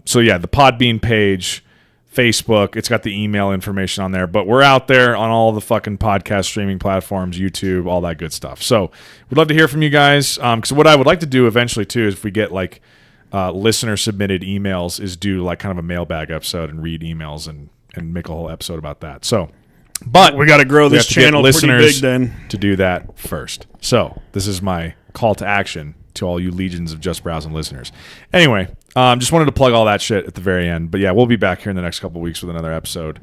So yeah, the Podbean page, Facebook, it's got the email information on there. But we're out there on all the fucking podcast streaming platforms, YouTube, all that good stuff. So we'd love to hear from you guys. Because what I would like to do eventually too is, if we get like listener submitted emails, is do like kind of a mailbag episode and read emails and make a whole episode about that. So, but We got to grow we this have to get channel pretty listeners big then. to do that first. So this is my call to action to all you legions of Just Browsin listeners. Anyway, just wanted to plug all that shit at the very end. But yeah, we'll be back here in the next couple of weeks with another episode,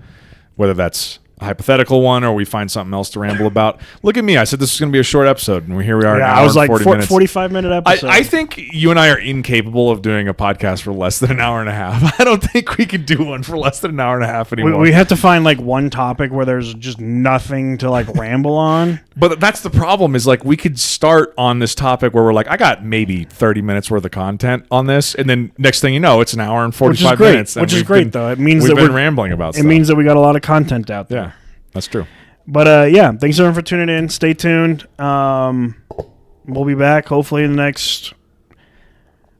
whether that's a hypothetical one or we find something else to ramble about. Look at me. I said this was going to be a short episode, and here we are. Yeah, an hour I was and like 40 minutes. 45-minute episode. I think you and I are incapable of doing a podcast for less than an hour and a half. I don't think we can do one for less than an hour and a half anymore. we have to find like one topic where there's just nothing to like ramble on. But that's the problem, is like we could start on this topic where we're like, I got maybe 30 minutes worth of content on this, and then next thing you know, it's an hour and 45 great, minutes. which is great, though. It means we've that been we're rambling about It stuff. means that we got a lot of content out there. Yeah, that's true. But yeah, thanks everyone for tuning in. Stay tuned. We'll be back hopefully in the next.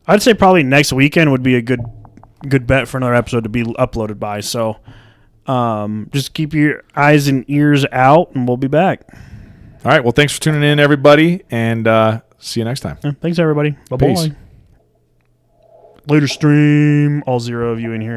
I'd say probably next weekend would be a good bet for another episode to be uploaded by. So just keep your eyes and ears out, and we'll be back. All right. Well, thanks for tuning in, everybody, and see you next time. Yeah, thanks everybody. Bye Peace. bye. Later stream. All 0 of you in here.